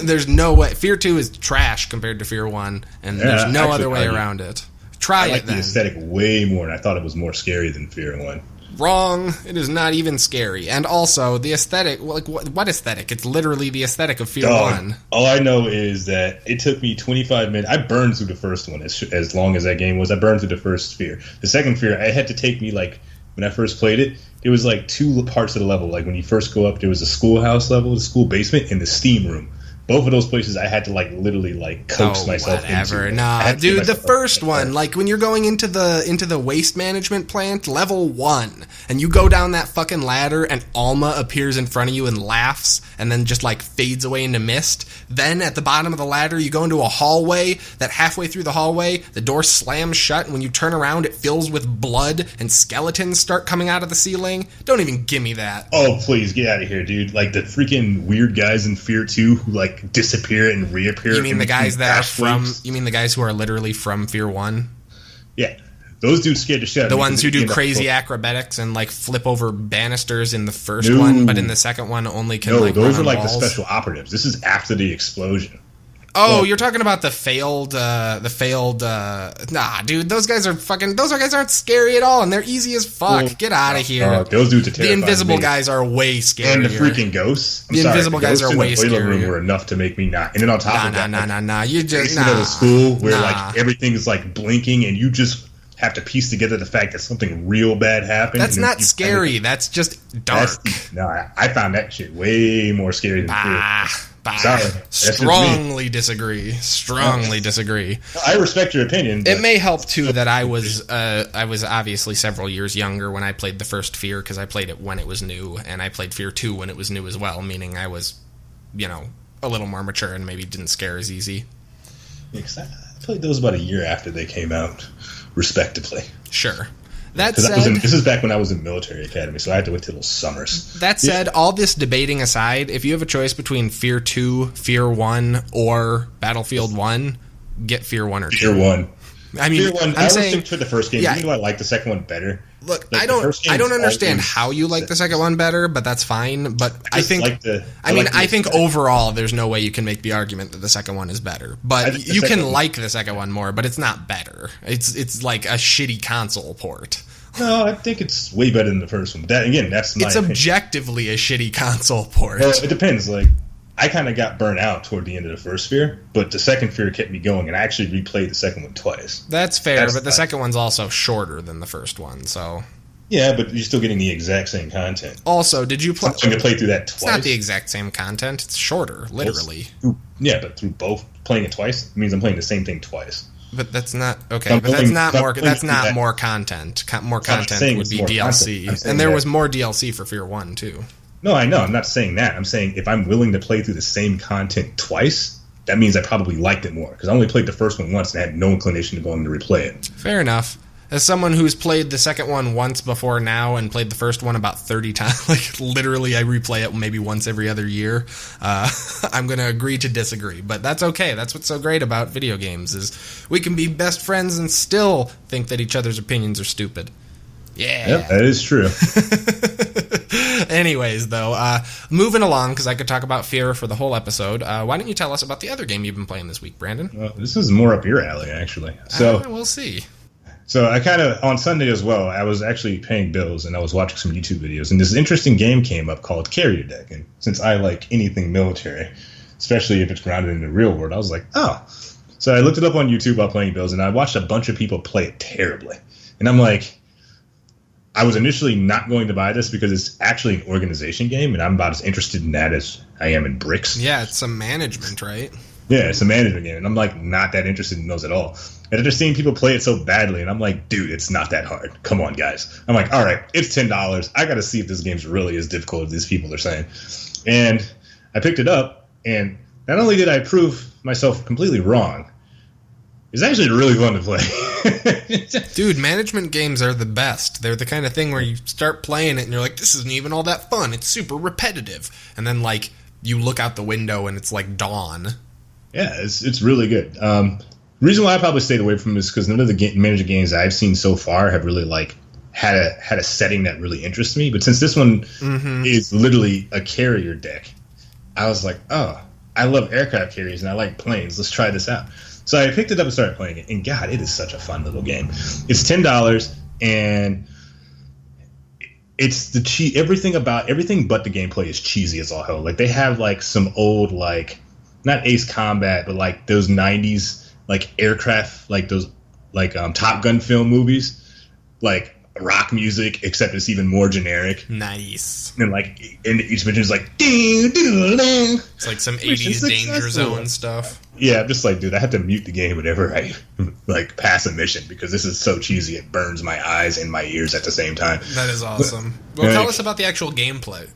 There's no way. F.E.A.R 2 is trash compared to F.E.A.R 1, and there's no other way around it. Try it, then. I like the aesthetic way more, and I thought it was more scary than F.E.A.R 1. Wrong. It is not even scary. And also, the aesthetic... what aesthetic? It's literally the aesthetic of F.E.A.R 1. All I know is that it took me 25 minutes. I burned through the first one as long as that game was. I burned through the first F.E.A.R. The second F.E.A.R, it had to take me, when I first played it, it was 2 parts of the level. When you first go up, there was a schoolhouse level, the school basement, and the steam room. Both of those places I had to literally coax myself into. Nah, dude, the first one, when you're going into the waste management plant, level 1, and you go down that fucking ladder and Alma appears in front of you and laughs and then just fades away into mist. Then at the bottom of the ladder you go into a hallway that halfway through the hallway the door slams shut, and when you turn around it fills with blood and skeletons start coming out of the ceiling. Don't even give me that. Oh, please get out of here, dude. The freaking weird guys in F.E.A.R 2 who disappear and reappear. You mean the guys that are from? You mean the guys who are literally from F.E.A.R 1? Yeah, those dudes scared the shit out of me. The ones who do crazy acrobatics and flip over banisters in the first one, but in the second one only can those are the walls. Special operatives. This is after the explosion. Oh, you're talking about the failed. Nah, dude, those guys aren't scary at all, and they're easy as fuck. Get out of here. Those dudes are terrifying. The invisible guys are way scarier. And the freaking ghosts. Invisible guys are way scarier. Room were enough to make me not. And then on top of that, nah. You just the school where everything is blinking, and you just have to piece together the fact that something real bad happened. That's not scary. That's just dark. I found that shit way more scary than F.E.A.R. Sorry. Strongly disagree. I respect your opinion. It may help too that I was obviously several years younger when I played the first F.E.A.R, because I played it when it was new, and I played F.E.A.R 2 when it was new as well, meaning I was, a little more mature and maybe didn't scare as easy. Yeah, 'cause I played those about a year after they came out, respectively. Sure. That said, this is back when I was in military academy, so I had to wait till those summers. That said, all this debating aside, if you have a choice between F.E.A.R 2, F.E.A.R 1, or Battlefield 1, get F.E.A.R 1 or 2. F.E.A.R 1. I mean, F.E.A.R 1, I would stick to the first game. Yeah. Even though I like the second one better, Look, Like, I don't understand how you like the second one better, but that's fine. But I think, I think overall, there's no way you can make the argument that the second one is better. But you can like the second one more, but it's not better. It's like a shitty console port. No, I think it's way better than the first one. But that's my It's opinion. Objectively a shitty console port. Well, it depends. Like, I kind of got burnt out toward the end of the first F.E.A.R, but the second F.E.A.R kept me going, and I actually replayed the second one twice. That's fair, but the second one's also shorter than the first one, so... Yeah, but you're still getting the exact same content. Also, did you play... I'm going to play through that twice. It's not the exact same content. It's shorter, literally. Yeah, but through both, playing it twice means I'm playing the same thing twice. But that's not... Okay, but that's not more... That's not more content. More content would be DLC. And there was more DLC for F.E.A.R 1, too. No, I know. I'm not saying that. I'm saying if I'm willing to play through the same content twice, that means I probably liked it more. Because I only played the first one once and had no inclination to going to replay it. Fair enough. As someone who's played the second one once before now and played the first one about 30 times, like literally I replay it maybe once every other year, I'm going to agree to disagree. But that's okay. That's what's so great about video games is we can be best friends and still think that each other's opinions are stupid. Yeah. Yep, that is true. Anyways, though, moving along, because I could talk about F.E.A.R for the whole episode, why don't you tell us about the other game you've been playing this week, Brandon? Well, this is more up your alley, actually. So we'll see. So I kind of, on Sunday as well, I was actually paying bills, and I was watching some YouTube videos, and this interesting game came up called Carrier Deck. And since I like anything military, especially if it's grounded in the real world, I was like, oh. So I looked it up on YouTube while playing bills, and I watched a bunch of people play it terribly. And I'm like... I was initially not going to buy this because it's actually an organization game, and I'm about as interested in that as I am in bricks. Yeah, it's some management, right? Yeah, it's a management game, and I'm like not that interested in those at all. And after seeing people play it so badly, and I'm like, dude, it's not that hard. Come on, guys. I'm like, all right, it's $10. I got to see if this game's really as difficult as these people are saying. And I picked it up, and not only did I prove myself completely wrong, it's actually really fun to play. Dude, management games are the best. They're the kind of thing where you start playing it and you're like, this isn't even all that fun. It's super repetitive. And then, like, you look out the window and it's like dawn. Yeah, it's really good. The reason why I probably stayed away from it is because none of the management games I've seen so far have really, like, had a setting that really interests me. But since this one is literally a carrier deck, I was like, oh, I love aircraft carriers and I like planes. Let's try this out. So I picked it up and started playing it, and God, it is such a fun little game. It's $10, and it's everything but the gameplay is cheesy as all hell. Like, they have like some old, like, not Ace Combat, but like those '90s like aircraft, like those like Top Gun film movies, like rock music, except it's even more generic. Nice. And like, and each mission is like, ding, ding, ding. It's like some 80s Danger Zone stuff. Yeah, I'm just like, dude, I have to mute the game whenever I like pass a mission because this is so cheesy. It burns my eyes and my ears at the same time. That is awesome. Well, tell us about the actual gameplay.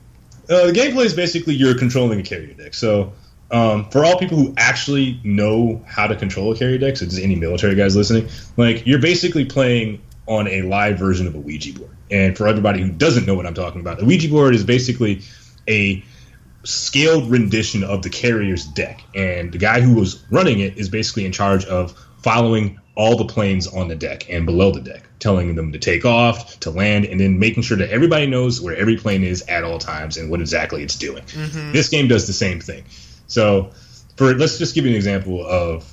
The gameplay is basically you're controlling a carrier deck. So for all people who actually know how to control a carrier deck, so just any military guys listening, like you're basically playing on a live version of a Ouija board. And for everybody who doesn't know what I'm talking about, the Ouija board is basically a scaled rendition of the carrier's deck. And the guy who was running it is basically in charge of following all the planes on the deck and below the deck, telling them to take off, to land, and then making sure that everybody knows where every plane is at all times and what exactly it's doing. This game does the same thing. So let's just give you an example of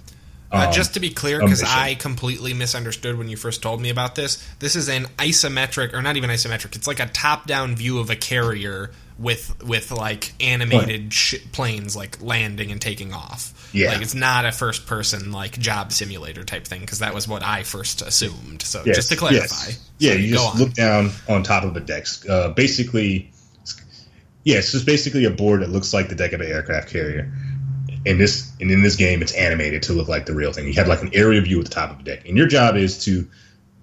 just to be clear, because I completely misunderstood when you first told me about this, this is an isometric, or not even isometric, it's like a top-down view of a carrier with like animated planes like landing and taking off. Yeah. Like it's not a first-person like job simulator type thing, because that was what I first assumed. So just to clarify. Yeah, you just look down on top of a deck. Basically, it's just basically a board that looks like the deck of an aircraft carrier. In this game, it's animated to look like the real thing. You have like an area view at the top of the deck, and your job is to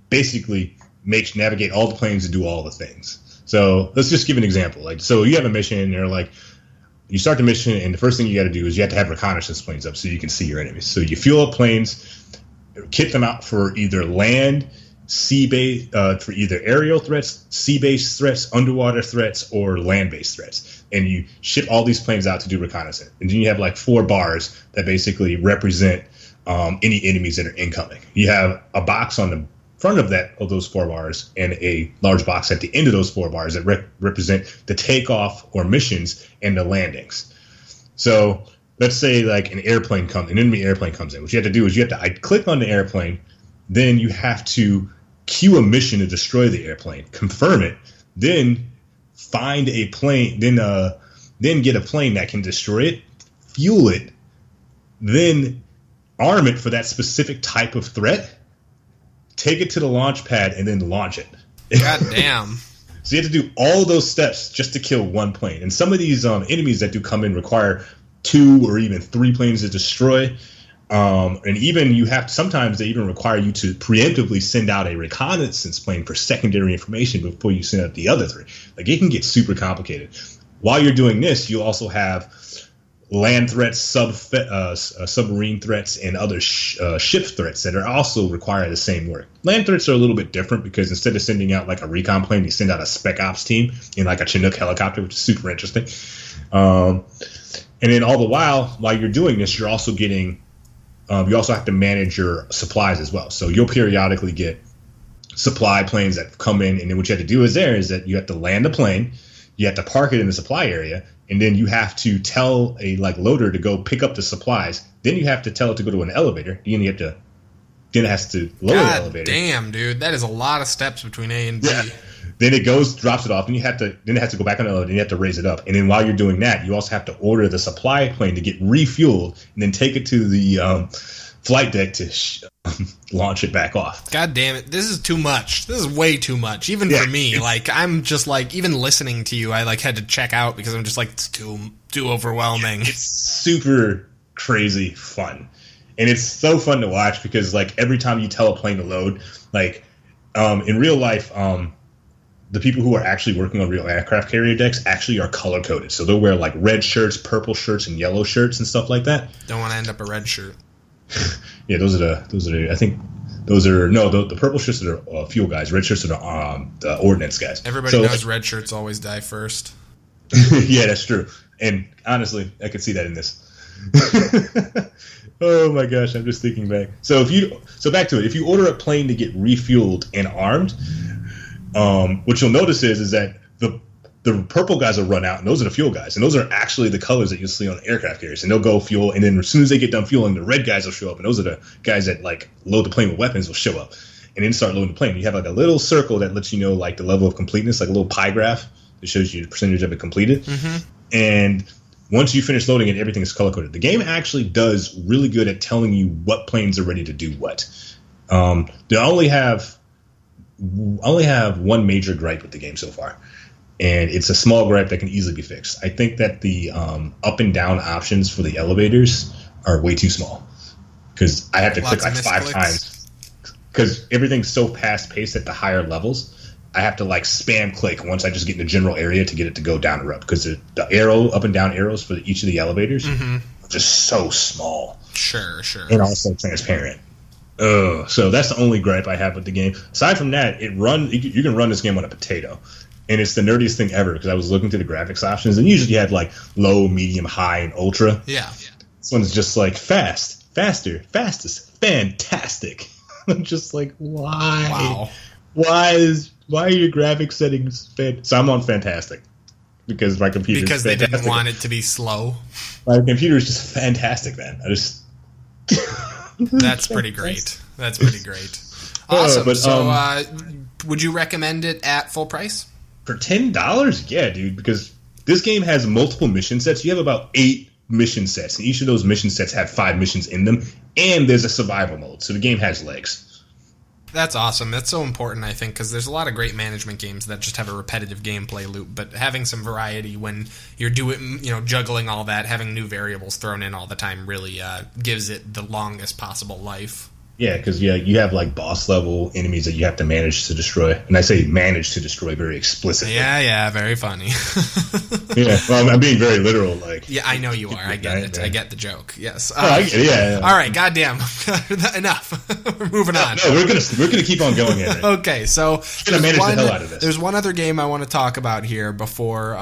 basically navigate all the planes and do all the things. So let's just give an example. Like, so you have a mission, and you're like, you start the mission, and the first thing you got to do is you have to have reconnaissance planes up so you can see your enemies. So you fuel up planes, kit them out for either land, sea-based, for either aerial threats, sea-based threats, underwater threats, or land-based threats. And you ship all these planes out to do reconnaissance. And then you have like 4 bars that basically represent any enemies that are incoming. You have a box on the front of those 4 bars and a large box at the end of those 4 bars that represent the takeoff or missions and the landings. So let's say like an enemy airplane comes in. What you have to do is you have to click on the airplane, then you have to queue a mission to destroy the airplane, confirm it, then find a plane, then get a plane that can destroy it, fuel it, then arm it for that specific type of threat, take it to the launch pad, and then launch it. God damn. So you have to do all those steps just to kill one plane. And some of these enemies that do come in require 2 or even 3 planes to destroy. And even sometimes they even require you to preemptively send out a reconnaissance plane for secondary information before you send out the other 3. Like, it can get super complicated. While you're doing this, you also have land threats, submarine threats, and other ship threats that are also require the same work. Land threats are a little bit different because instead of sending out like a recon plane, you send out a spec ops team in like a Chinook helicopter, which is super interesting. And then all the while you're doing this, you're also getting you also have to manage your supplies as well. So you'll periodically get supply planes that come in, and then what you have to do is that you have to land a plane, you have to park it in the supply area, and then you have to tell a loader to go pick up the supplies. Then you have to tell it to go to an elevator. Then it has to lower the elevator. Damn, dude, that is a lot of steps between A and B. Yeah. Then it drops it off, and then it has to go back on the elevator, and you have to raise it up. And then while you're doing that, you also have to order the supply plane to get refueled, and then take it to the flight deck to launch it back off. God damn it, this is too much. This is way too much, even for me. Like, I'm just like, even listening to you, I like had to check out because I'm just like, it's too overwhelming. It's super crazy fun, and it's so fun to watch because like every time you tell a plane to load, like in real life, the people who are actually working on real aircraft carrier decks actually are color coded. So they'll wear like red shirts, purple shirts, and yellow shirts and stuff like that. Don't want to end up a red shirt. Yeah, those are I think those are the purple shirts are the fuel guys. Red shirts are the ordnance guys. Everybody knows red shirts always die first. Yeah, that's true. And honestly, I could see that in this. Oh my gosh, I'm just thinking back. So back to it. If you order a plane to get refueled and armed, what you'll notice is that the purple guys will run out, and those are the fuel guys, and those are actually the colors that you'll see on aircraft carriers. And they'll go fuel, and then as soon as they get done fueling, the red guys will show up, and those are the guys that like load the plane with weapons will show up, and then start loading the plane. You have like a little circle that lets you know like the level of completeness, like a little pie graph that shows you the percentage of it completed. Mm-hmm. And once you finish loading it, everything is color coded. The game actually does really good at telling you what planes are ready to do what. They only have one major gripe with the game so far, and it's a small gripe that can easily be fixed. I think that the up and down options for the elevators are way too small because I have to click like 5 times because everything's so fast paced at the higher levels. I have to like spam click once I just get in the general area to get it to go down or up because the arrow up and down arrows for each of the elevators are just so small. Sure. And also transparent. So that's the only gripe I have with the game. Aside from that, you can run this game on a potato. And it's the nerdiest thing ever because I was looking through the graphics options, and usually you had like low, medium, high, and ultra. Yeah. This one's just like fast, faster, fastest, fantastic. I'm just like, why? Wow. Why are your graphics settings so I'm on fantastic because my computer because they didn't want it to be slow. My computer is just fantastic, man. That's pretty great. That's pretty great. Awesome. Would you recommend it at full price? For $10? Yeah, dude, because this game has multiple mission sets. You have about 8 mission sets, and each of those mission sets have 5 missions in them, and there's a survival mode, so the game has legs. That's awesome. That's so important, I think, because there's a lot of great management games that just have a repetitive gameplay loop, but having some variety when you're juggling all that, having new variables thrown in all the time really gives it the longest possible life. Yeah, because you have like boss level enemies that you have to manage to destroy, and I say manage to destroy very explicitly. Yeah, very funny. Yeah, well, I'm being very literal. Like, yeah, I know you are. I get it. I get the joke. Yes. I get it, yeah. All right, goddamn, enough. We're moving on. No, we're gonna keep on going here. Okay, so gonna manage the hell out of this. There's one other game I want to talk about here before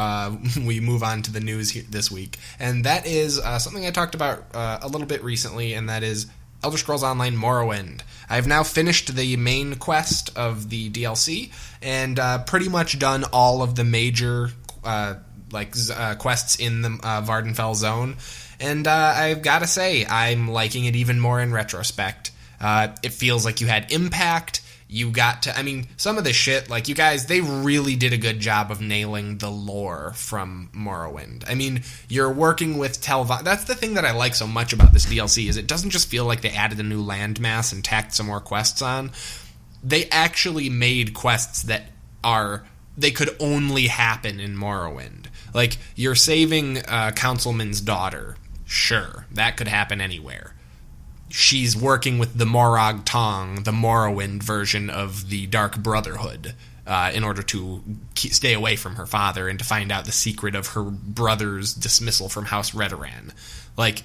we move on to the news this week, and that is something I talked about a little bit recently, and that is Elder Scrolls Online Morrowind. I've now finished the main quest of the DLC and pretty much done all of the major quests in the Vardenfell zone. And I've got to say, I'm liking it even more in retrospect. It feels like you had impact. You got to, some of the shit, like, you guys, they really did a good job of nailing the lore from Morrowind. You're working with Telvanni. That's the thing that I like so much about this DLC, is it doesn't just feel like they added a new landmass and tacked some more quests on. They actually made quests that they could only happen in Morrowind. Like, you're saving Councilman's daughter. Sure, that could happen anywhere. She's working with the Morag Tong, the Morrowind version of the Dark Brotherhood, in order to stay away from her father and to find out the secret of her brother's dismissal from House Redoran. Like,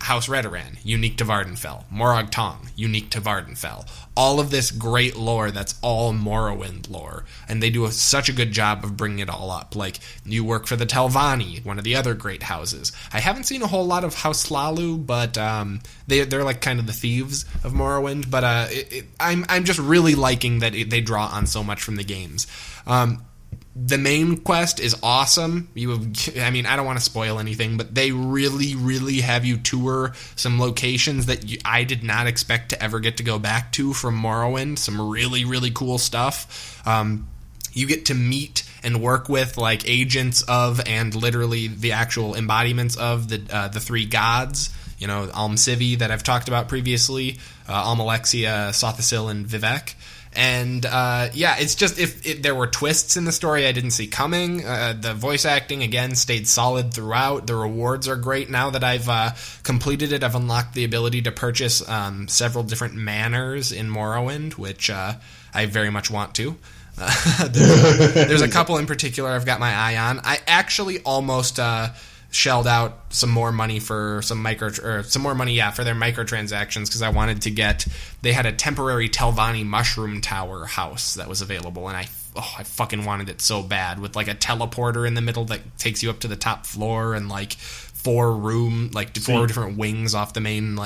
House Redoran, unique to Vardenfell. Morag Tong, unique to Vardenfell. All of this great lore that's all Morrowind lore. And they do such a good job of bringing it all up. Like, you work for the Telvanni, one of the other great houses. I haven't seen a whole lot of House Slalu, but they're like kind of the thieves of Morrowind. But I'm just really liking that they draw on so much from the games. The main quest is awesome. I don't want to spoil anything, but they really, really have you tour some locations that I did not expect to ever get to go back to from Morrowind. Some really, really cool stuff. You get to meet and work with like agents of and literally the actual embodiments of the three gods. Almcivi that I've talked about previously, Almalexia, Sothisil, and Vivek. And it's just if there were twists in the story I didn't see coming. The voice acting again stayed solid throughout. The rewards are great now that I've completed it. I've unlocked the ability to purchase several different manors in Morrowind, which I very much want to. There's a couple in particular I've got my eye on. I actually almost shelled out some more money for for their microtransactions because I wanted to get. They had a temporary Telvanni mushroom tower house that was available, and I fucking wanted it so bad, with like a teleporter in the middle that takes you up to the top floor and like four different wings off the main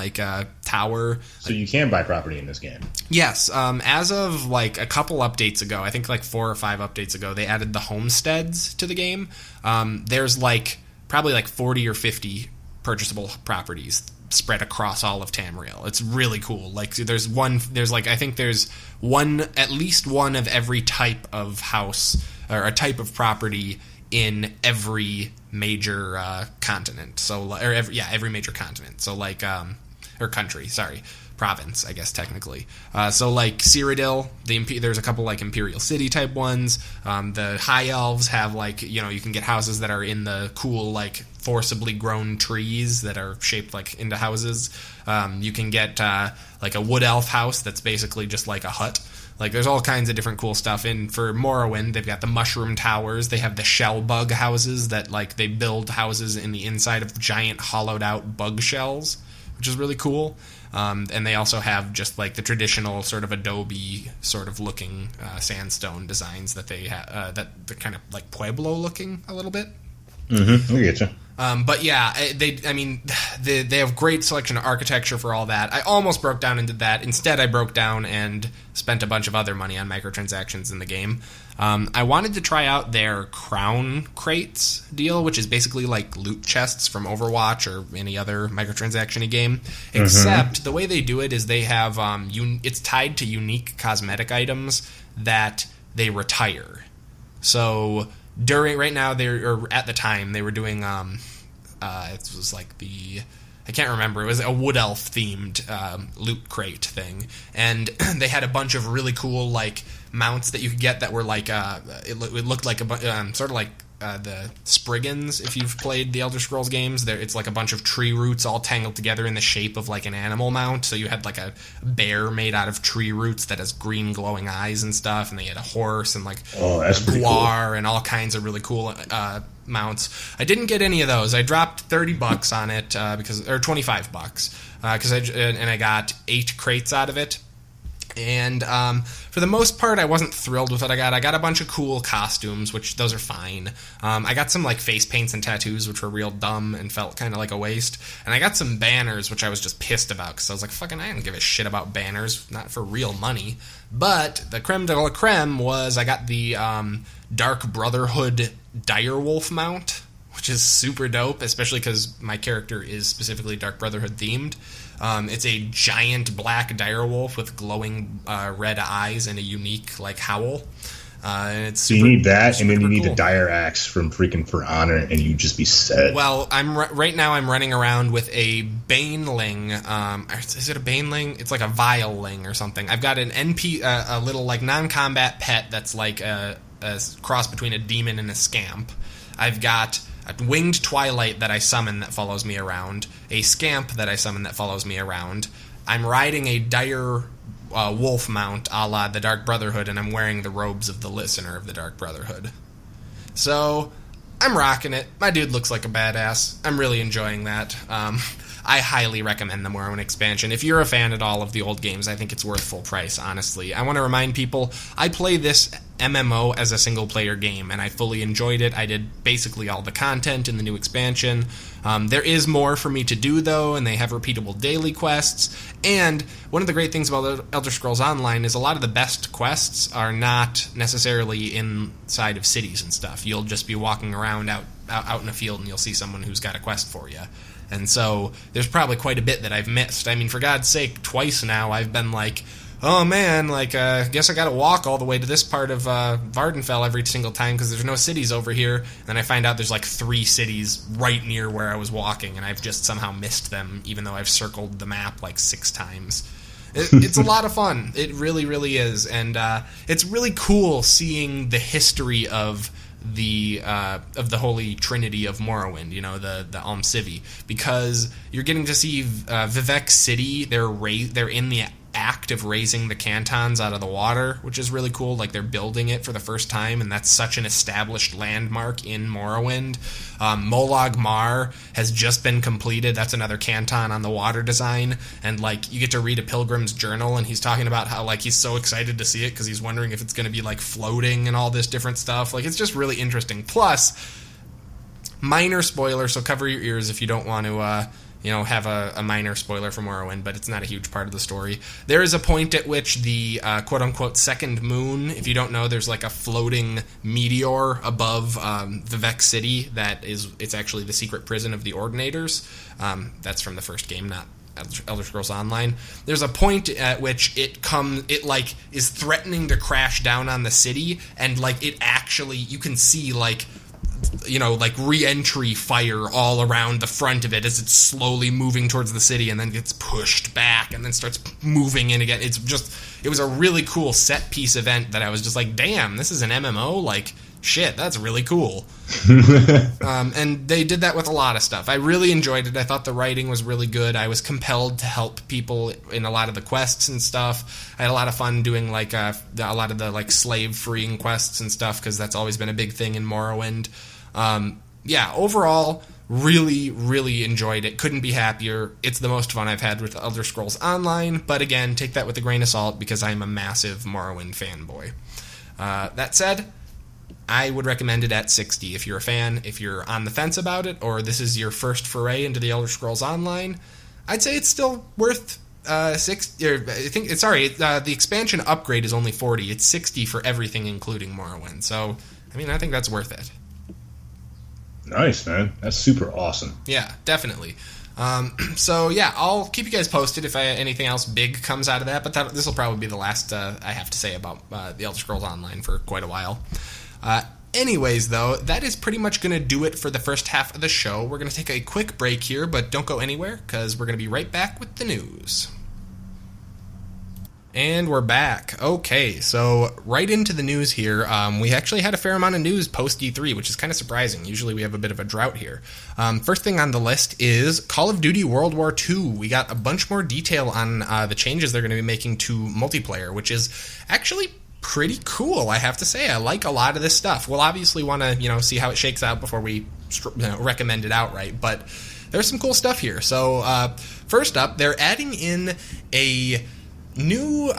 tower. So you can buy property in this game. Yes, as of like a couple updates ago, I think like 4 or 5 updates ago, they added the homesteads to the game. There's probably like 40 or 50 purchasable properties spread across all of Tamriel. It's really cool. Like at least one of every type of house or a type of property in every major continent. Every major continent. So or country, sorry. Province, I guess, technically. So Cyrodiil, there's a couple Imperial City type ones. The High Elves have you can get houses that are in the cool forcibly grown trees that are shaped into houses. You can get a Wood Elf house that's basically just like a hut. There's all kinds of different cool stuff. And for Morrowind, they've got the mushroom towers. They have the shell bug houses that they build houses in the inside of giant hollowed out bug shells, which is really cool. And they also have just the traditional sort of Adobe sort of looking sandstone designs that they have that they're kind of Pueblo looking a little bit. Mm-hmm. I get you. But yeah, they have great selection of architecture for all that. I almost broke down and did that. Instead, I broke down and spent a bunch of other money on microtransactions in the game. I wanted to try out their crown crates deal, which is basically loot chests from Overwatch or any other microtransaction-y game. Except the way they do it is they have it's tied to unique cosmetic items that they retire. So at the time they were doing it was I can't remember. It was a Wood Elf themed loot crate thing, and they had a bunch of really cool mounts that you could get that were it looked like sort of the Spriggans. If you've played the Elder Scrolls games, it's a bunch of tree roots all tangled together in the shape of an animal mount. So you had a bear made out of tree roots that has green glowing eyes and stuff, and they had a horse and a guar cool. And all kinds of really cool mounts. I didn't get any of those. I dropped $30 on it or $25 because I got 8 crates out of it. And for the most part, I wasn't thrilled with what I got. I got a bunch of cool costumes, which those are fine. I got some like face paints and tattoos, which were real dumb and felt kind of like a waste. And I got some banners, which I was just pissed about because I was like, fucking, I don't give a shit about banners, not for real money. But the creme de la creme was I got the Dark Brotherhood direwolf mount, which is super dope, especially because my character is specifically Dark Brotherhood themed. It's a giant black direwolf with glowing red eyes and a unique like howl. And it's so you need that, and then you need the dire axe from freaking For Honor, and you just be set. Well, right now I'm running around with a Baneling. Is it a Baneling? It's like a Vileling or something. I've got an a little like non-combat pet that's like a cross between a demon and a scamp. I've got a winged Twilight that I summon that follows me around, a scamp that I summon that follows me around. I'm riding a dire wolf mount a la the Dark Brotherhood, and I'm wearing the robes of the Listener of the Dark Brotherhood. So, I'm rocking it. My dude looks like a badass. I'm really enjoying that. I highly recommend the Morrowind expansion. If you're a fan at all of the old games, I think it's worth full price, honestly. I want to remind people, I play this MMO as a single-player game, and I fully enjoyed it. I did basically all the content in the new expansion. There is more for me to do, though, and they have repeatable daily quests. And one of the great things about Elder Scrolls Online is a lot of the best quests are not necessarily inside of cities and stuff. You'll just be walking around out in a field, and you'll see someone who's got a quest for you. And so there's probably quite a bit that I've missed. I mean, for God's sake, twice now I've been like, oh man, like, guess I gotta walk all the way to this part of Vardenfell every single time because there's no cities over here. And then I find out there's like 3 cities right near where I was walking, and I've just somehow missed them, even though I've circled the map like 6 times. It's a lot of fun. It really, really is. And it's really cool seeing the history of the Holy Trinity of Morrowind, you know, the Alm Civi, because you're getting to see Vivec City. They're in the act of raising the cantons out of the water, which is really cool. Like, they're building it for the first time, and that's such an established landmark in Morrowind. Molag Mar has just been completed. That's another canton on the water design, and like, you get to read a pilgrim's journal, and he's talking about how like he's so excited to see it because he's wondering if it's going to be like floating and all this different stuff. Like, it's just really interesting. Plus, minor spoiler, so cover your ears if you don't want to have a minor spoiler for Morrowind, but it's not a huge part of the story. There is a point at which the quote-unquote second moon, if you don't know, there's like a floating meteor above Vivec City it's actually the secret prison of the Ordinators. That's from the first game, not Elder Scrolls Online. There's a point at which it is threatening to crash down on the city, and like it actually, you can see like re-entry fire all around the front of it as it's slowly moving towards the city and then gets pushed back and then starts moving in again. It was a really cool set piece event that I was just like, damn, this is an MMO? Like, shit, that's really cool. And they did that with a lot of stuff. I really enjoyed it. I thought the writing was really good. I was compelled to help people in a lot of the quests and stuff. I had a lot of fun doing like a lot of the like slave freeing quests and stuff, because that's always been a big thing in Morrowind. Overall, really, really enjoyed it. Couldn't be happier. It's the most fun I've had with Elder Scrolls Online, but again, take that with a grain of salt because I'm a massive Morrowind fanboy. That said, I would recommend it at 60 if you're a fan. If you're on the fence about it, or this is your first foray into the Elder Scrolls Online, I'd say it's still worth 60. The expansion upgrade is only 40. It's 60 for everything, including Morrowind. So, I mean, I think that's worth it. Nice, man. That's super awesome. Yeah, definitely. I'll keep you guys posted if anything else big comes out of that, but this will probably be the last I have to say about the Elder Scrolls Online for quite a while. Anyways, though, that is pretty much going to do it for the first half of the show. We're going to take a quick break here, but don't go anywhere, because we're going to be right back with the news. And we're back. Okay, so right into the news here. We actually had a fair amount of news post E3, which is kind of surprising. Usually we have a bit of a drought here. First thing on the list is Call of Duty World War II. We got a bunch more detail on the changes they're going to be making to multiplayer, which is actually pretty cool, I have to say. I like a lot of this stuff. We'll obviously want to, see how it shakes out before we recommend it outright, but there's some cool stuff here. So first up, they're adding in a new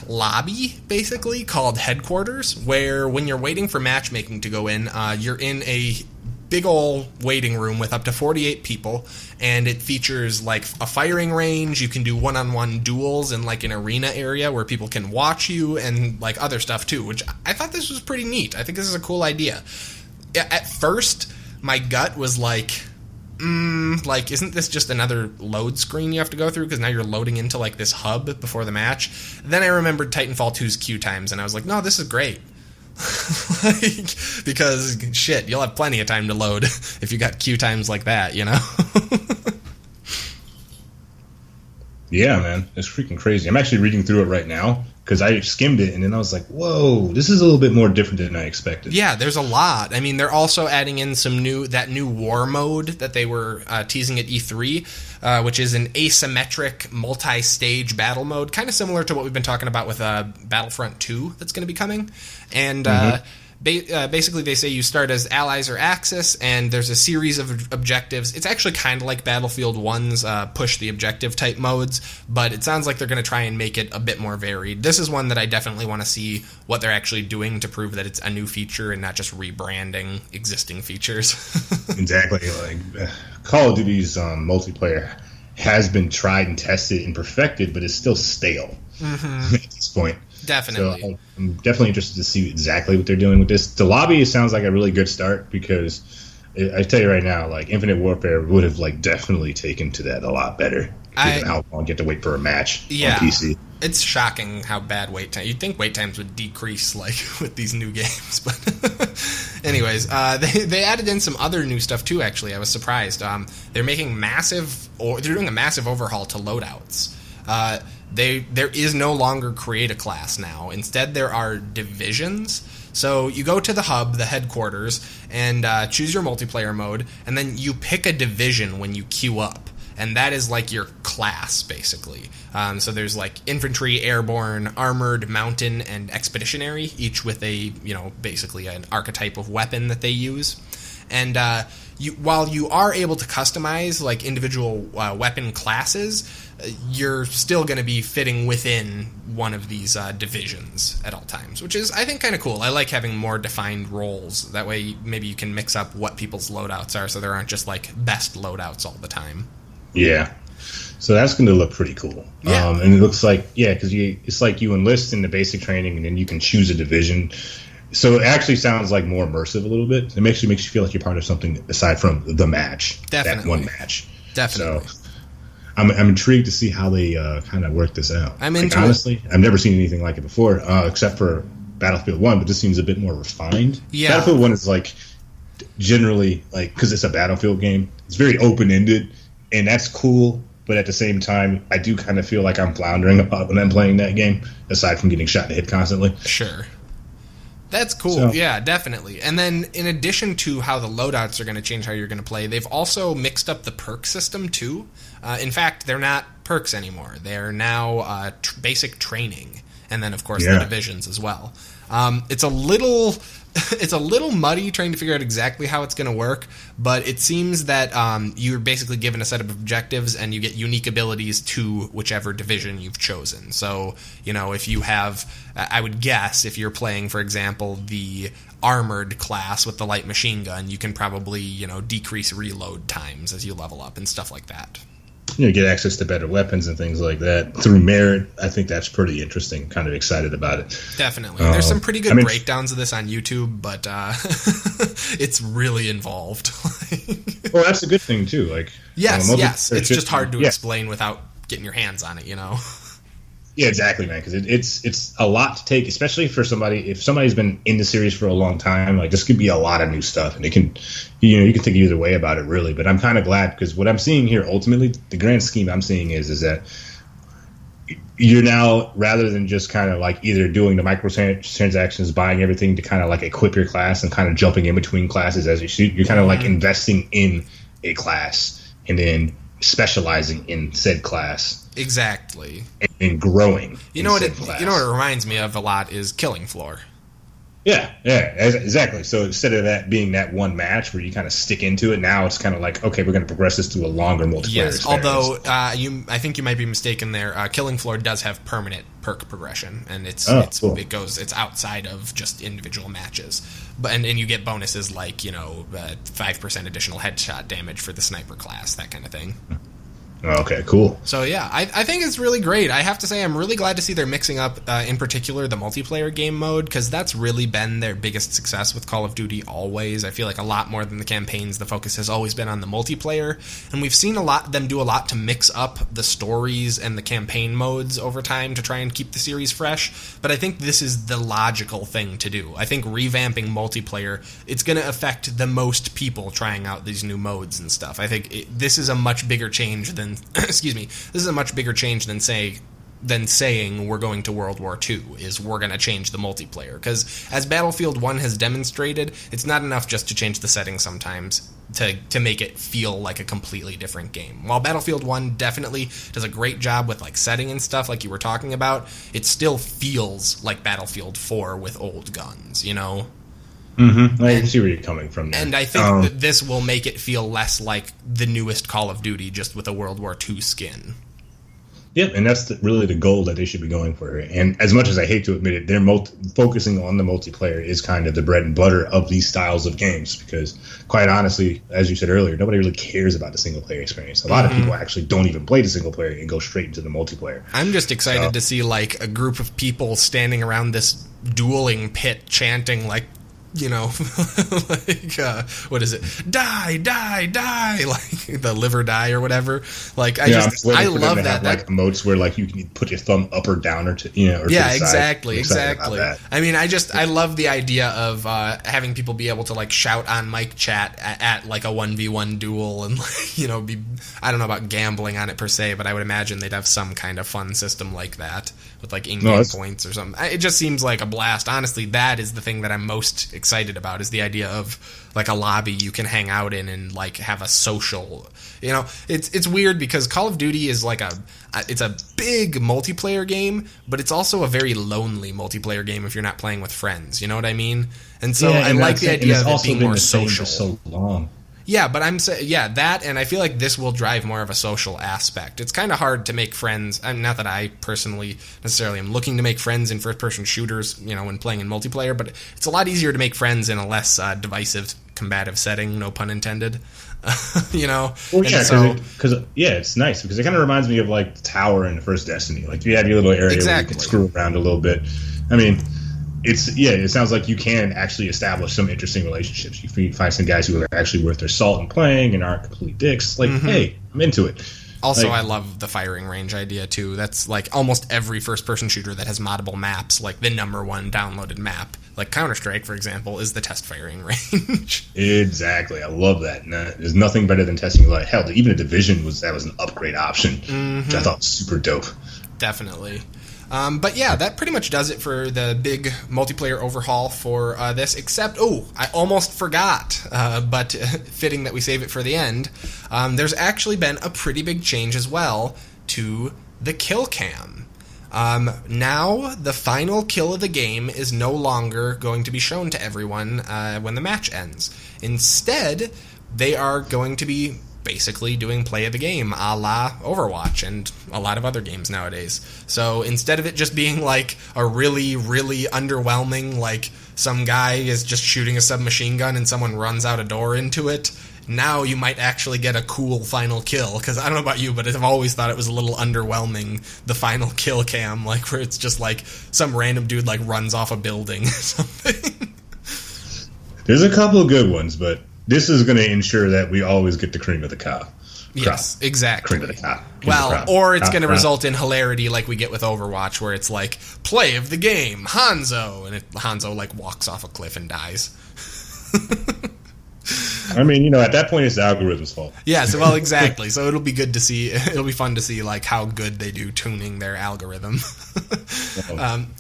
lobby, basically, called Headquarters, where when you're waiting for matchmaking to go in, you're in a big ol' waiting room with up to 48 people, and it features like a firing range. You can do one-on-one duels in like an arena area where people can watch you, and like other stuff too, which I thought this was pretty neat. I think this is a cool idea. At first, my gut was like, like, isn't this just another load screen you have to go through? Because now you're loading into like this hub before the match. Then I remembered Titanfall 2's queue times, and I was like, no, this is great. Like, because shit, you'll have plenty of time to load if you got queue times like that, you know? Yeah, man, it's freaking crazy. I'm actually reading through it right now because I skimmed it and then I was like, whoa, this is a little bit more different than I expected. Yeah, there's a lot. I mean, they're also adding in that new war mode that they were teasing at E3, which is an asymmetric multi-stage battle mode, kind of similar to what we've been talking about with Battlefront 2 that's going to be coming. And basically they say you start as Allies or Axis, and there's a series of objectives. It's actually kind of like Battlefield 1's push the objective type modes, but it sounds like they're going to try and make it a bit more varied. This is one that I definitely want to see what they're actually doing to prove that it's a new feature and not just rebranding existing features. Exactly. Like Call of Duty's multiplayer has been tried and tested and perfected, but it's still stale at this point. Definitely. So I'm definitely interested to see exactly what they're doing with this. The lobby sounds like a really good start because I tell you right now, like Infinite Warfare would have like definitely taken to that a lot better. Given how long you have to wait for a match on PC. It's shocking how bad wait time. You'd think wait times would decrease like with these new games, but anyways, they added in some other new stuff too. Actually, I was surprised. They're doing a massive overhaul to loadouts. There is no longer create a class now. Instead, there are divisions. So you go to the hub, the headquarters, and choose your multiplayer mode, and then you pick a division when you queue up. And that is like your class, basically. So there's like infantry, airborne, armored, mountain, and expeditionary, each with a, basically an archetype of weapon that they use. And while you are able to customize like individual weapon classes, you're still going to be fitting within one of these divisions at all times, which is, I think, kind of cool. I like having more defined roles. That way, maybe you can mix up what people's loadouts are, so there aren't just like best loadouts all the time. Yeah. So that's going to look pretty cool. Yeah. And it looks like, because it's like you enlist in the basic training and then you can choose a division. So it actually sounds like more immersive a little bit. It makes you feel like you're part of something aside from the match. Definitely. That one match. Definitely. So I'm intrigued to see how they kind of work this out. Honestly, I've never seen anything like it before, except for Battlefield 1, but this seems a bit more refined. Yeah. Battlefield 1 is like generally, like, because it's a Battlefield game, it's very open-ended, and that's cool. But at the same time, I do kind of feel like I'm floundering a lot when I'm playing that game, aside from getting shot in the head constantly. Sure. That's cool. So, yeah, definitely. And then in addition to how the loadouts are going to change how you're going to play, they've also mixed up the perk system too. In fact, they're not perks anymore. They're now basic training. And then, of course, the divisions as well. It's a little muddy trying to figure out exactly how it's going to work, but it seems that you're basically given a set of objectives and you get unique abilities to whichever division you've chosen. So, if you have, I would guess, if you're playing, for example, the armored class with the light machine gun, you can probably, decrease reload times as you level up and stuff like that. Get access to better weapons and things like that through merit. I think that's pretty interesting. Kind of excited about it. Definitely. There's some pretty good breakdowns of this on YouTube, but it's really involved. Well, that's a good thing too. Like, yes. It's just hard to explain without getting your hands on it, Yeah, exactly, man. Because it's a lot to take, especially for somebody. If somebody's been in the series for a long time, like this could be a lot of new stuff, and it can, you can think either way about it, really. But I'm kind of glad because what I'm seeing here, ultimately, the grand scheme I'm seeing is that you're now, rather than just kind of like either doing the microtransactions, buying everything to kind of like equip your class and kind of jumping in between classes as you shoot, you're kind of like investing in a class and then specializing in said class. Exactly. And growing. You know what it reminds me of a lot is Killing Floor. Exactly. So instead of that being that one match where you kind of stick into it, now it's kind of like, okay, we're going to progress this to a longer multiplayer experience. Although I think you might be mistaken there. Killing Floor does have permanent perk progression, and cool. it's outside of just individual matches. But and you get bonuses like 5% additional headshot damage for the sniper class, that kind of thing. Okay, cool. So yeah, I think it's really great. I have to say I'm really glad to see they're mixing up, in particular, the multiplayer game mode, because that's really been their biggest success with Call of Duty always. I feel like a lot more than the campaigns, the focus has always been on the multiplayer, and we've seen them do a lot to mix up the stories and the campaign modes over time to try and keep the series fresh, but I think this is the logical thing to do. I think revamping multiplayer, it's going to affect the most people trying out these new modes and stuff. I think this is a much bigger change than this is a much bigger change than saying we're going to World War II, is we're going to change the multiplayer. Because as Battlefield 1 has demonstrated, it's not enough just to change the settings sometimes to make it feel like a completely different game. While Battlefield 1 definitely does a great job with like setting and stuff like you were talking about, it still feels like Battlefield 4 with old guns, Mm-hmm. I can see where you're coming from there. And I think that this will make it feel less like the newest Call of Duty, just with a World War II skin. Yep, and that's really the goal that they should be going for. And as much as I hate to admit it, they're focusing on the multiplayer is kind of the bread and butter of these styles of games. Because, quite honestly, as you said earlier, nobody really cares about the single-player experience. A lot of people actually don't even play the single player and go straight into the multiplayer. I'm just excited to see like a group of people standing around this dueling pit chanting like, what is it? Die, die, die! Like the live or die or whatever. Like I love that. Like emotes where like you can put your thumb up or down or to or yeah, to the exactly. side. I mean, I love the idea of having people be able to like shout on mic chat at like a 1v1 duel and be, I don't know about gambling on it per se, but I would imagine they'd have some kind of fun system like that with like in-game points or something. It just seems like a blast. Honestly, that is the thing that I'm most excited about, is the idea of like a lobby you can hang out in and like have a social. It's weird because Call of Duty is like it's a big multiplayer game, but it's also a very lonely multiplayer game if you're not playing with friends. You know what I mean? And so I like the idea of it being more social. For so long. Yeah, but I'm saying, that, and I feel like this will drive more of a social aspect. It's kind of hard to make friends, not that I personally necessarily am looking to make friends in first-person shooters, when playing in multiplayer, but it's a lot easier to make friends in a less divisive, combative setting, no pun intended. Well, yeah, because it's nice, because it kind of reminds me of like the tower in the first Destiny. Like you have your little area where you can screw around a little bit. I mean, it sounds like you can actually establish some interesting relationships. You find some guys who are actually worth their salt in playing and aren't complete dicks. Like, hey, I'm into it. Also, I love the firing range idea, too. That's like almost every first-person shooter that has moddable maps, like the number one downloaded map, like Counter-Strike, for example, is the test firing range. Exactly. I love that. There's nothing better than testing. Like, hell, even a Division was an upgrade option, which I thought was super dope. Definitely. But yeah, that pretty much does it for the big multiplayer overhaul for this, except, I almost forgot, but fitting that we save it for the end, there's actually been a pretty big change as well to the kill cam. Now, the final kill of the game is no longer going to be shown to everyone when the match ends. Instead, they are going to be basically doing play of the game, a la Overwatch and a lot of other games nowadays. So instead of it just being like a really, really underwhelming, like some guy is just shooting a submachine gun and someone runs out a door into it, now you might actually get a cool final kill. Because I don't know about you, but I've always thought it was a little underwhelming, the final kill cam, like where it's just like some random dude like runs off a building or something. There's a couple of good ones, but this is going to ensure that we always get the cream of the crop. Yes, exactly. Cream of the crop. Or it's going to result in hilarity like we get with Overwatch, where it's like, play of the game, Hanzo, and Hanzo like walks off a cliff and dies. I mean, at that point, it's the algorithm's fault. Yes, well, exactly. So it'll be good to see. It'll be fun to see like how good they do tuning their algorithm.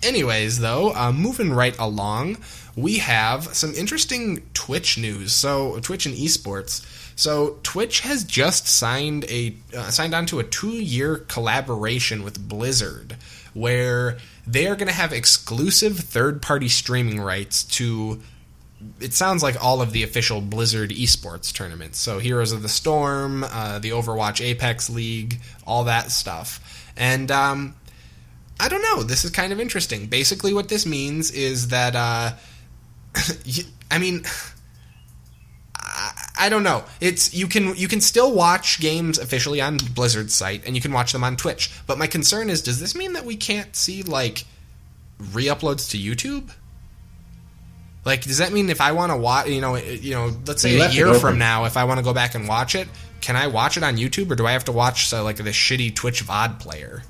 Anyways, though, moving right along, we have some interesting Twitch news. So Twitch and esports. So Twitch has just signed on to a 2-year collaboration with Blizzard, where they are going to have exclusive third-party streaming rights to, it sounds like, all of the official Blizzard esports tournaments. So Heroes of the Storm, the Overwatch Apex League, all that stuff. And I don't know. This is kind of interesting. Basically what this means is that, I mean, I don't know. It's you can still watch games officially on Blizzard's site, and you can watch them on Twitch. But my concern is, does this mean that we can't see, like, re-uploads to YouTube? Like, does that mean if I want to watch, let's say a year from now, if I want to go back and watch it, can I watch it on YouTube, or do I have to watch like this shitty Twitch VOD player?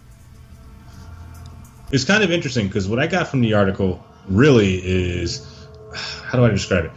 It's kind of interesting because what I got from the article really is, how do I describe it?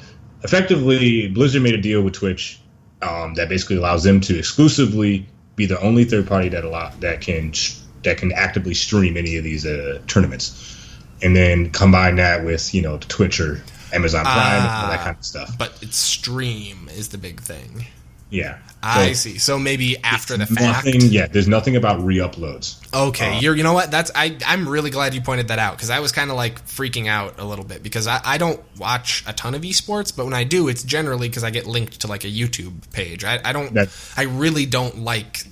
Effectively, Blizzard made a deal with Twitch that basically allows them to exclusively be the only third party that can actively stream any of these tournaments, and then combine that with Twitch or Amazon Prime, all that kind of stuff. But it's stream is the big thing. Yeah, I see. So maybe after the fact. There's nothing about re-uploads. Okay, you know what? I'm really glad you pointed that out, because I was kind of like freaking out a little bit, because I don't watch a ton of esports, but when I do, it's generally because I get linked to like a YouTube page. I really don't like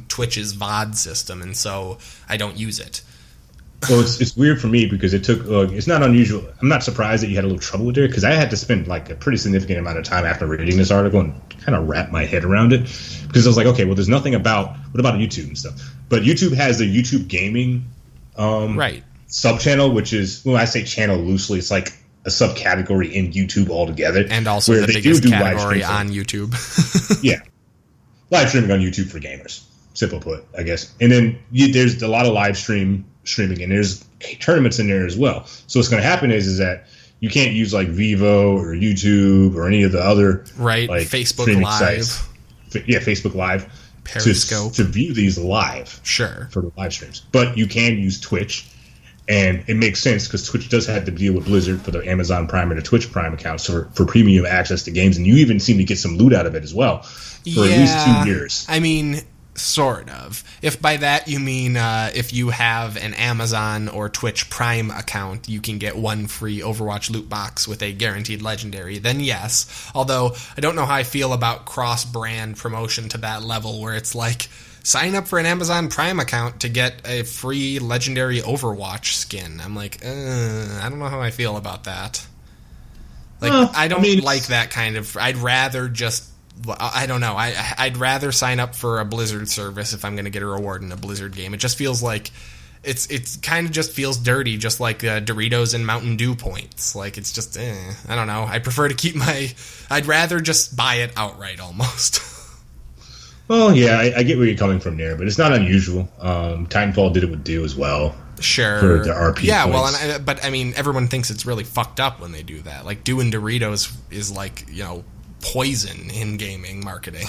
Twitch's VOD system, and so I don't use it. Well, it's weird for me because it took. It's not unusual. I'm not surprised that you had a little trouble with it, because I had to spend like a pretty significant amount of time after reading this article and kind of wrap my head around it, because I was like, okay, well, there's nothing about what about YouTube and stuff. But YouTube has the YouTube gaming sub channel, which is, when I say channel loosely, it's like a subcategory in YouTube altogether, and also the biggest category on YouTube. Yeah, live streaming on YouTube for gamers. Simple put, I guess. And then there's a lot of live streaming, and there's tournaments in there as well. So what's going to happen is that you can't use like Vivo or YouTube or any of the other like Facebook Live sites. Yeah, Facebook Live, Periscope, to view these live. Sure, for the live streams. But you can use Twitch, and it makes sense because Twitch does have to deal with Blizzard for the Amazon Prime and the Twitch Prime accounts for premium access to games, and you even seem to get some loot out of it as well for at least 2 years. I mean, sort of. If by that you mean if you have an Amazon or Twitch Prime account, you can get one free Overwatch loot box with a guaranteed legendary, then yes. Although, I don't know how I feel about cross-brand promotion to that level, where it's like, sign up for an Amazon Prime account to get a free legendary Overwatch skin. I'm like, I don't know how I feel about that. Like, I don't like that kind of... I'd rather just... I don't know. I'd rather sign up for a Blizzard service if I'm going to get a reward in a Blizzard game. It just feels like it's kind of just feels dirty, just like Doritos and Mountain Dew points. Like, it's just I don't know. I prefer to keep I'd rather just buy it outright almost. Well, yeah, I get where you're coming from there, but it's not unusual. Titanfall did it with Dew as well. Sure. For the RP yeah, points. Well, but I mean, everyone thinks it's really fucked up when they do that. Like, Dew and Doritos is like, poison in gaming marketing.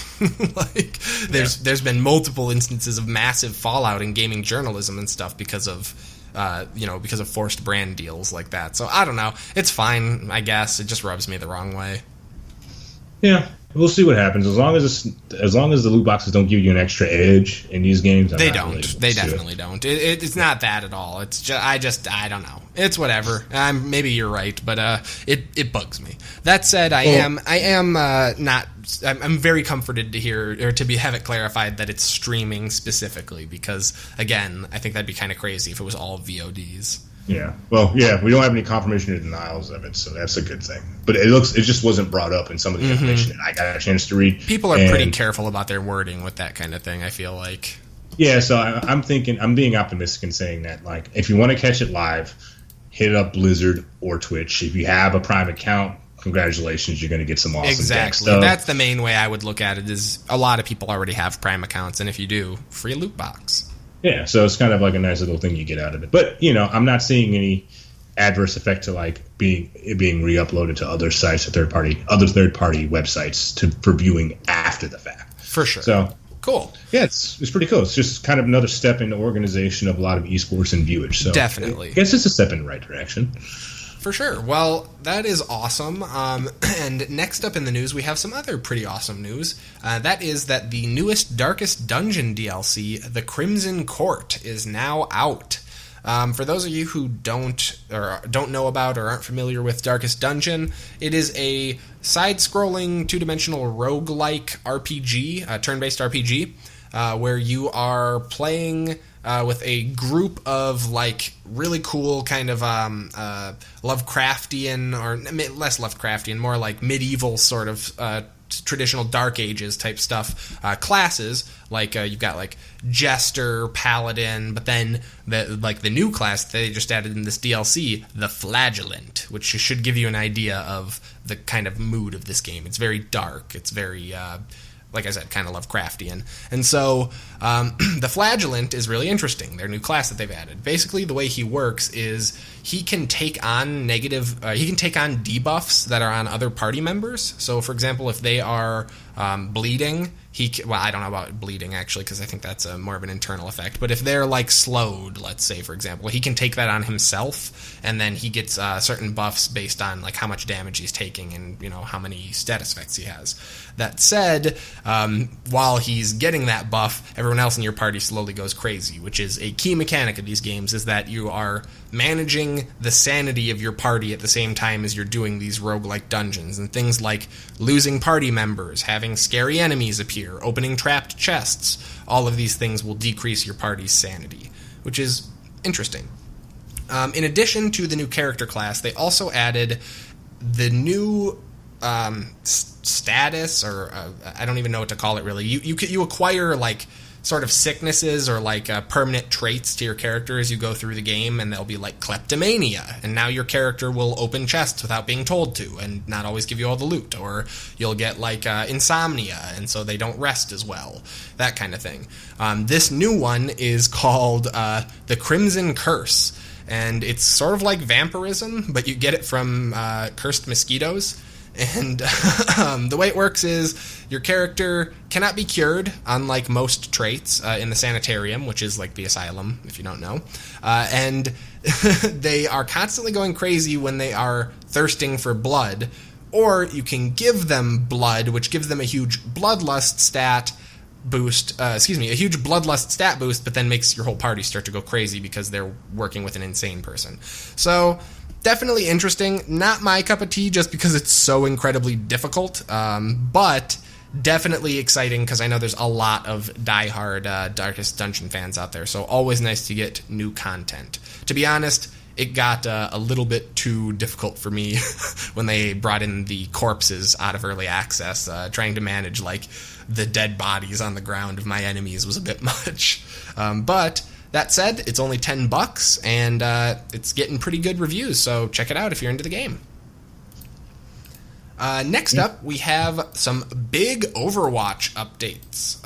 Like, there's been multiple instances of massive fallout in gaming journalism and stuff because of forced brand deals like that. So I don't know. It's fine, I guess. It just rubs me the wrong way. Yeah, we'll see what happens. As long as the loot boxes don't give you an extra edge in these games, they don't. They definitely don't. It's not that at all. It's just I don't know. It's whatever. Maybe you're right, but it bugs me. That said, I'm very comforted to hear or to have it clarified that it's streaming specifically, because again, I think that'd be kind of crazy if it was all VODs. Yeah. Well, yeah, we don't have any confirmation or denials of it, so that's a good thing. But it just wasn't brought up in some of the information that I got a chance to read. People are pretty careful about their wording with that kind of thing, I feel like. Yeah, so I'm being optimistic in saying that, like, if you want to catch it live, hit up Blizzard or Twitch. If you have a Prime account, congratulations, you're going to get some awesome exactly. stuff. That's the main way I would look at it, is a lot of people already have Prime accounts, and if you do, free loot box. Yeah, so it's kind of like a nice little thing you get out of it. But, I'm not seeing any adverse effect to like being re-uploaded to other sites, or other third-party websites for viewing after the fact. For sure. So cool. Yeah, it's pretty cool. It's just kind of another step in the organization of a lot of esports and viewage. So definitely. I guess it's a step in the right direction. For sure. Well, that is awesome. And next up in the news, we have some other pretty awesome news. That is that the newest Darkest Dungeon DLC, The Crimson Court, is now out. For those of you who don't know about or aren't familiar with Darkest Dungeon, it is a side-scrolling, two-dimensional roguelike RPG, turn-based RPG, where you are playing with a group of like really cool kind of Lovecraftian, or less Lovecraftian, more like medieval sort of traditional Dark Ages type stuff, classes. Like you've got like Jester, Paladin, but then the new class they just added in this DLC, the Flagellant, which should give you an idea of the kind of mood of this game. It's very dark. It's very like I said, kind of Lovecraftian. And so the Flagellant is really interesting, their new class that they've added. Basically, the way he works is he can take on debuffs that are on other party members. So, for example, if they are bleeding, I don't know about bleeding, actually, because I think that's more of an internal effect. But if they're, like, slowed, let's say, for example, he can take that on himself, and then he gets certain buffs based on, like, how much damage he's taking and, you know, how many status effects he has. That said, while he's getting that buff, everyone else in your party slowly goes crazy, which is a key mechanic of these games, is that you are managing the sanity of your party at the same time as you're doing these roguelike dungeons. And things like losing party members, having scary enemies appear, opening trapped chests, all of these things will decrease your party's sanity, which is interesting. In addition to the new character class, they also added the new status, or I don't even know what to call it really. You acquire like sort of sicknesses or like permanent traits to your character as you go through the game, and they'll be like kleptomania, and now your character will open chests without being told to and not always give you all the loot, or you'll get like insomnia, and so they don't rest as well, that kind of thing. This new one is called the Crimson Curse, and it's sort of like vampirism, but you get it from cursed mosquitoes. And the way it works is your character cannot be cured, unlike most traits in the sanitarium, which is like the asylum, if you don't know. And they are constantly going crazy when they are thirsting for blood. Or you can give them blood, which gives them a huge bloodlust stat boost, a huge bloodlust stat boost, but then makes your whole party start to go crazy because they're working with an insane person. So definitely interesting. Not my cup of tea just because it's so incredibly difficult, but definitely exciting because I know there's a lot of diehard Darkest Dungeon fans out there, so always nice to get new content. To be honest, it got a little bit too difficult for me when they brought in the corpses out of early access. Trying to manage like the dead bodies on the ground of my enemies was a bit much. But that said, it's only $10, and it's getting pretty good reviews, so check it out if you're into the game. Next up, we have some big Overwatch updates.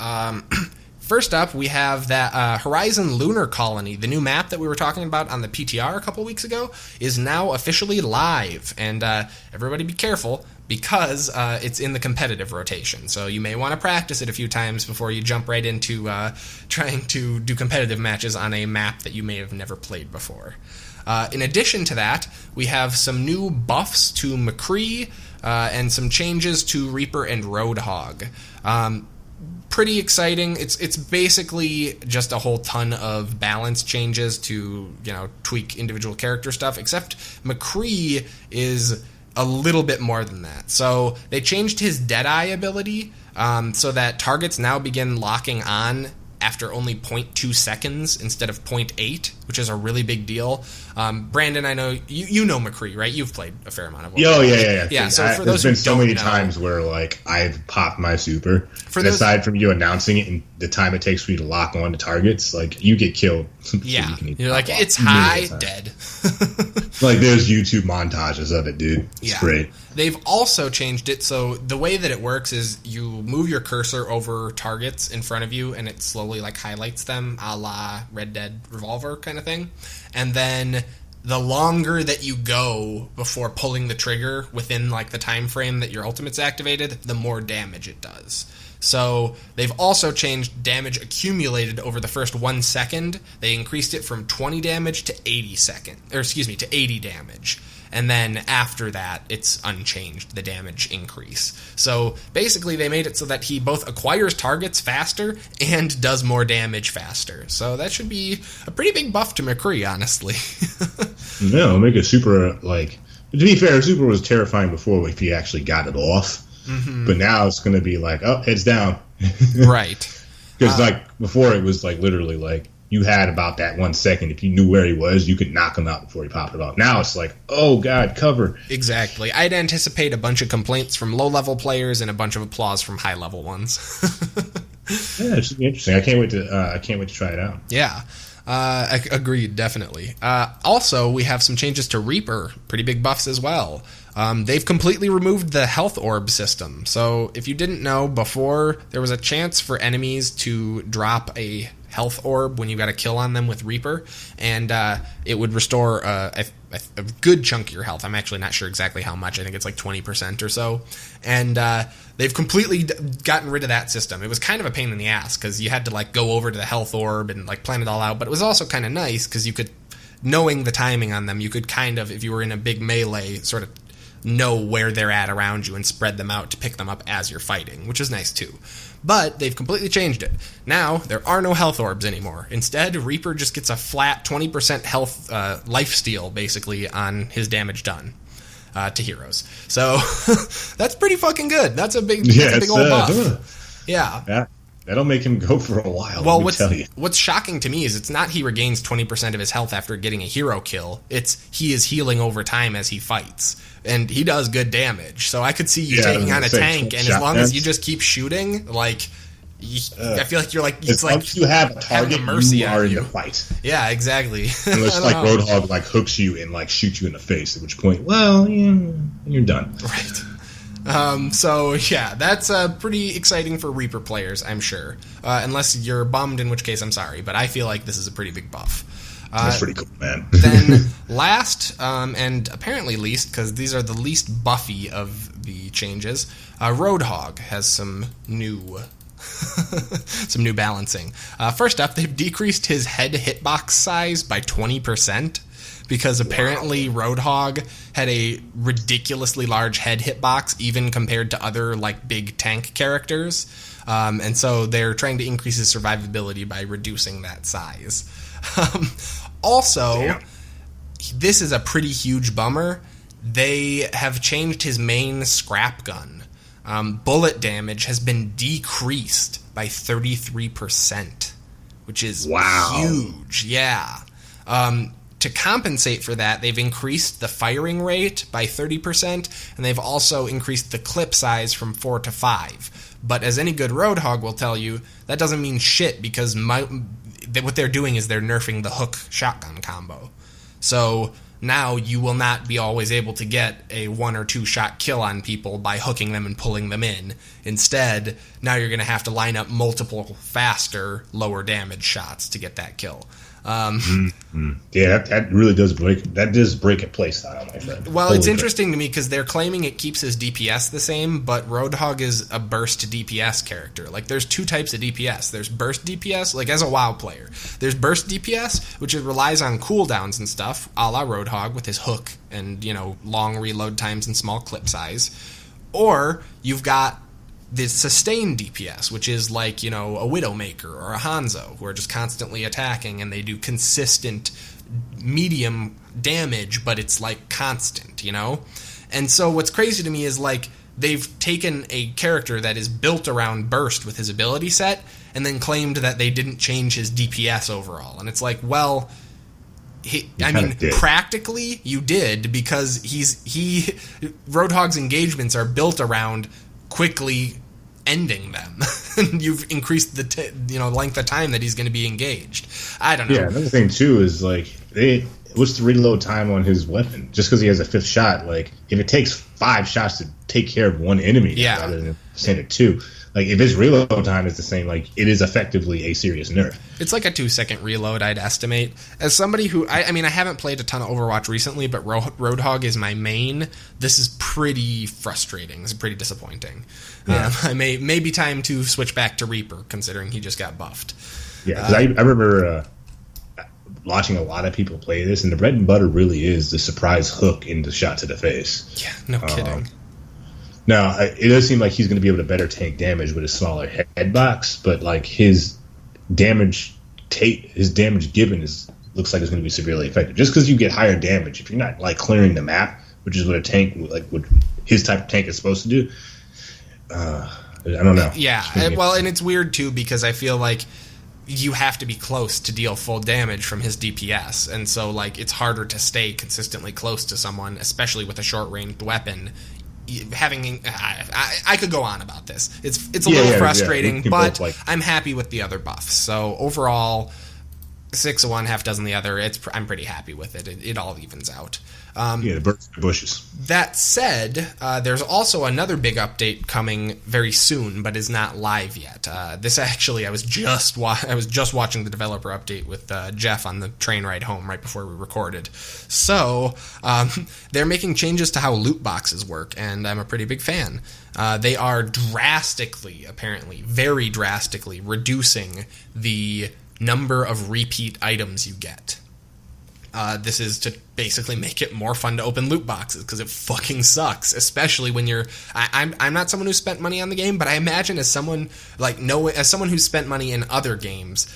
First up, we have that Horizon Lunar Colony, the new map that we were talking about on the PTR a couple weeks ago, is now officially live. And everybody be careful, because it's in the competitive rotation. So you may want to practice it a few times before you jump right into trying to do competitive matches on a map that you may have never played before. In addition to that, we have some new buffs to McCree and some changes to Reaper and Roadhog. Pretty exciting. It's basically just a whole ton of balance changes to, tweak individual character stuff, except McCree is a little bit more than that. So they changed his Deadeye ability so that targets now begin locking on after only 0.2 seconds instead of 0.8, which is a really big deal. Brandon, I know you know McCree, right? You've played a fair amount of Overwatch. Oh, yeah. Yeah, so for those there's been who so many know, times where, like, I've popped my super. Aside from you announcing it and the time it takes for you to lock on to targets, like, you get killed. Yeah. You're like, it's high, dead. Like, there's YouTube montages of it, dude. It's great. They've also changed it, so the way that it works is you move your cursor over targets in front of you, and it slowly, like, highlights them, a la Red Dead Revolver kind of thing. And then the longer that you go before pulling the trigger within, like, the time frame that your ultimate's activated, the more damage it does. So they've also changed damage accumulated over the first 1 second. They increased it from 20 damage to 80 damage. And then after that, it's unchanged, the damage increase. So basically they made it so that he both acquires targets faster and does more damage faster. So that should be a pretty big buff to McCree, honestly. No, make it super, like... To be fair, super was terrifying before if he actually got it off. Mm-hmm. But now it's going to be like, oh, heads down. Right. Because like before it was like literally like you had about that 1 second. If you knew where he was, you could knock him out before he popped it off. Now it's like, oh god, cover. Exactly. I'd anticipate a bunch of complaints from low-level players and a bunch of applause from high-level ones. Yeah, it should be interesting. I can't wait to try it out. Yeah. Agreed, definitely. Also, we have some changes to Reaper, pretty big buffs as well. They've completely removed the health orb system. So if you didn't know, before there was a chance for enemies to drop a health orb when you got a kill on them with Reaper, and it would restore a good chunk of your health. I'm actually not sure exactly how much. I think it's like 20% or so. And they've completely gotten rid of that system. It was kind of a pain in the ass because you had to like go over to the health orb and like plan it all out. But it was also kind of nice because you could, knowing the timing on them, you could kind of, if you were in a big melee, sort of know where they're at around you and spread them out to pick them up as you're fighting, which is nice too. But they've completely changed it. Now, there are no health orbs anymore. Instead, Reaper just gets a flat 20% health lifesteal, basically, on his damage done to heroes. So, that's pretty fucking good. That's a big old buff. Yeah. That'll make him go for a while, well, what's shocking to me is it's not he regains 20% of his health after getting a hero kill. It's he is healing over time as he fights. And he does good damage. So I could see you taking on a tank, and as long as you just keep shooting, like... I feel like you're like... As long as you have a target, you are in the fight. Yeah, exactly. Unless like Roadhog like hooks you and like shoots you in the face, at which point, well, yeah, you're done. Right. So, yeah, that's pretty exciting for Reaper players, I'm sure. Unless you're bummed, in which case I'm sorry. But I feel like this is a pretty big buff. That's pretty cool, man. Then last, and apparently least, because these are the least buffy of the changes, Roadhog has some new... some new balancing. First up, they've decreased his head hitbox size by 20%. Because apparently Roadhog had a ridiculously large head hitbox, even compared to other like big tank characters, and so they're trying to increase his survivability by reducing that size. Also, this is a pretty huge bummer. They have changed his main scrap gun. Bullet damage has been decreased by 33%, which is huge. Yeah. To compensate for that, they've increased the firing rate by 30%, and they've also increased the clip size from 4 to 5. But as any good Roadhog will tell you, that doesn't mean shit, because what they're doing is they're nerfing the hook shotgun combo. So now you will not be always able to get a 1 or 2 shot kill on people by hooking them and pulling them in. Instead, now you're going to have to line up multiple faster, lower damage shots to get that kill. Yeah, that really does break a play style, my friend. Well, it's interesting to me because they're claiming it keeps his DPS the same, but Roadhog is a burst DPS character. Like, there's 2 types of DPS. There's burst DPS, like as a WoW player. There's burst DPS, which relies on cooldowns and stuff, a la Roadhog with his hook and, long reload times and small clip size. Or you've got the sustained DPS, which is like, a Widowmaker or a Hanzo, who are just constantly attacking, and they do consistent medium damage, but it's like constant, And so what's crazy to me is like they've taken a character that is built around burst with his ability set and then claimed that they didn't change his DPS overall. And it's like, well, practically you did, because Roadhog's engagements are built around quickly ending them. You've increased the length of time that he's going to be engaged. I don't know. Yeah, another thing too is like what's the reload time on his weapon? Just because he has a 5th shot, like if it takes 5 shots to take care of one enemy, rather than standard 2. Like, if his reload time is the same, like, it is effectively a serious nerf. It's like a 2-second reload, I'd estimate. As somebody who, I haven't played a ton of Overwatch recently, but Roadhog is my main. This is pretty frustrating. It's pretty disappointing. Yeah. I may be time to switch back to Reaper, considering he just got buffed. Yeah, because I remember watching a lot of people play this, and the bread and butter really is the surprise hook into shot to the face. Yeah, no kidding. Now, it does seem like he's going to be able to better tank damage with a smaller head box, but like his damage given looks like it's going to be severely affected. Just because you get higher damage, if you're not like clearing the map, which is what a tank like what his type of tank is supposed to do. I don't know. Yeah, and it's weird too because I feel like you have to be close to deal full damage from his DPS, and so like it's harder to stay consistently close to someone, especially with a short-ranged weapon. I could go on about this. It's a little frustrating, but I'm happy with the other buffs. So overall, 6 of one, half dozen the other. I'm pretty happy with it. It all evens out. The birds and bushes. That said, there's also another big update coming very soon, but is not live yet. This actually, I was just watching the developer update with Jeff on the train ride home right before we recorded. So they're making changes to how loot boxes work, and I'm a pretty big fan. They are very drastically reducing the number of repeat items you get. This is to basically make it more fun to open loot boxes because it fucking sucks, especially when you're. I'm not someone who spent money on the game, but I imagine as someone who's spent money in other games,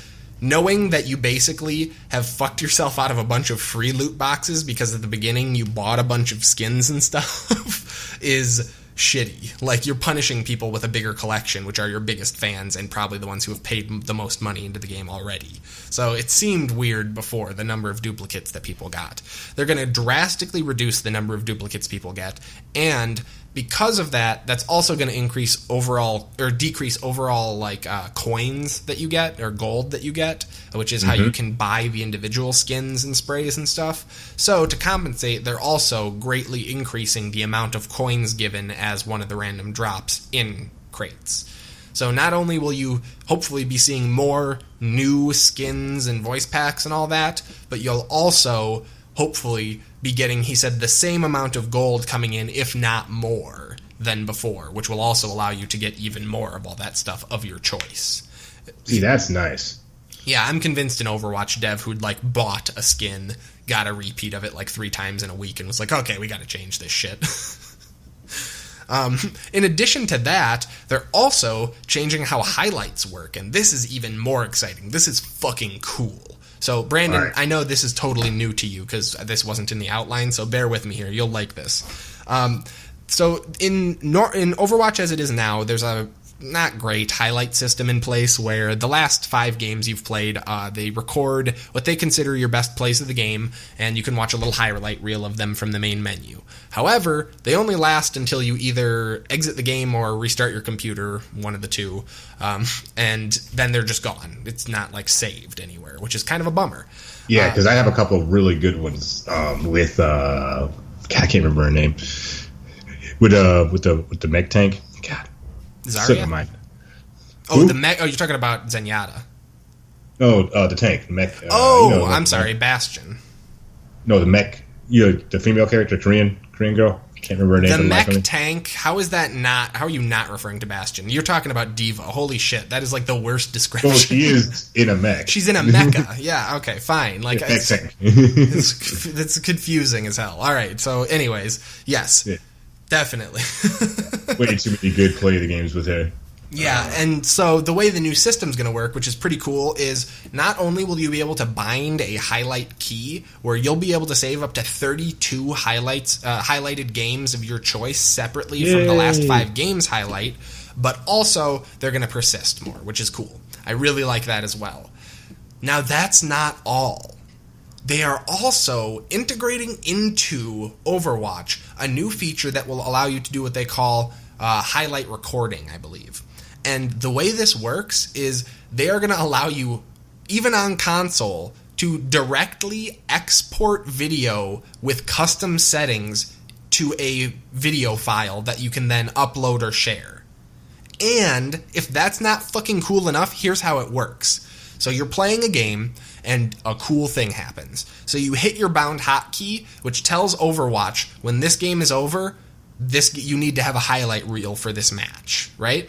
knowing that you basically have fucked yourself out of a bunch of free loot boxes because at the beginning you bought a bunch of skins and stuff is shitty. Like, you're punishing people with a bigger collection, which are your biggest fans and probably the ones who have paid the most money into the game already. So it seemed weird before, the number of duplicates that people got. They're going to drastically reduce the number of duplicates people get, and because of that, that's also going to decrease overall coins that you get, or gold that you get, which is how you can buy the individual skins and sprays and stuff. So to compensate, they're also greatly increasing the amount of coins given as one of the random drops in crates. So not only will you hopefully be seeing more new skins and voice packs and all that, but you'll also hopefully be getting, he said, the same amount of gold coming in, if not more, than before, which will also allow you to get even more of all that stuff of your choice. See, that's nice. Yeah, I'm convinced an Overwatch dev who'd, like, bought a skin, got a repeat of it, like, 3 times in a week, and was like, okay, we gotta change this shit. In addition to that, they're also changing how highlights work, and this is even more exciting. This is fucking cool. So, Brandon, right. I know this is totally new to you because this wasn't in the outline, so bear with me here. You'll like this. So, in Overwatch as it is now, there's a not great highlight system in place where the last 5 games you've played, they record what they consider your best plays of the game, and you can watch a little highlight reel of them from the main menu. However, they only last until you either exit the game or restart your computer, one of the two, and then they're just gone. It's not, like, saved anywhere, which is kind of a bummer. Yeah, because I have a couple of really good ones with I can't remember her name. With the mech tank. God. Zarya? Oh, the mech. Oh, you're talking about Zenyatta. Oh, the tank. Mech. I'm sorry, Bastion. No, the mech. The female character, Korean girl. Can't remember her name. The mech tank. How is that not? How are you not referring to Bastion? You're talking about Diva. Holy shit, that is like the worst description. Well, she is in a mech. She's in a mecha. Yeah. Okay. Fine. Like it's confusing as hell. All right. So, anyways, yes. Yeah. Definitely. Way too many good play the games with her. Yeah, and so the way the new system's going to work, which is pretty cool, is not only will you be able to bind a highlight key, where you'll be able to save up to 32 highlighted games of your choice separately from the last 5 games highlight, but also they're going to persist more, which is cool. I really like that as well. Now, that's not all. They are also integrating into Overwatch a new feature that will allow you to do what they call highlight recording, I believe. And the way this works is they are going to allow you, even on console, to directly export video with custom settings to a video file that you can then upload or share. And if that's not fucking cool enough, here's how it works. So you're playing a game, and a cool thing happens. So you hit your bound hotkey, which tells Overwatch, when this game is over, you need to have a highlight reel for this match, right?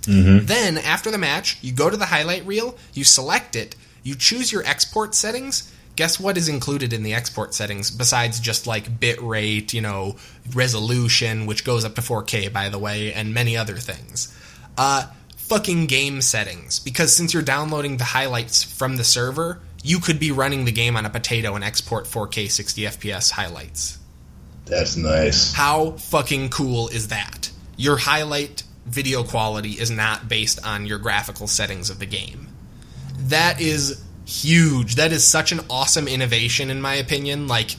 Mm-hmm. Then, after the match, you go to the highlight reel, you select it, You choose your export settings. Guess what is included in the export settings besides just like bitrate, resolution, which goes up to 4K, by the way, and many other things. Fucking game settings. Because since you're downloading the highlights from the server, you could be running the game on a potato and export 4K 60 FPS highlights. That's nice. How fucking cool is that? Your highlight video quality is not based on your graphical settings of the game. That is huge. That is such an awesome innovation, in my opinion. Like,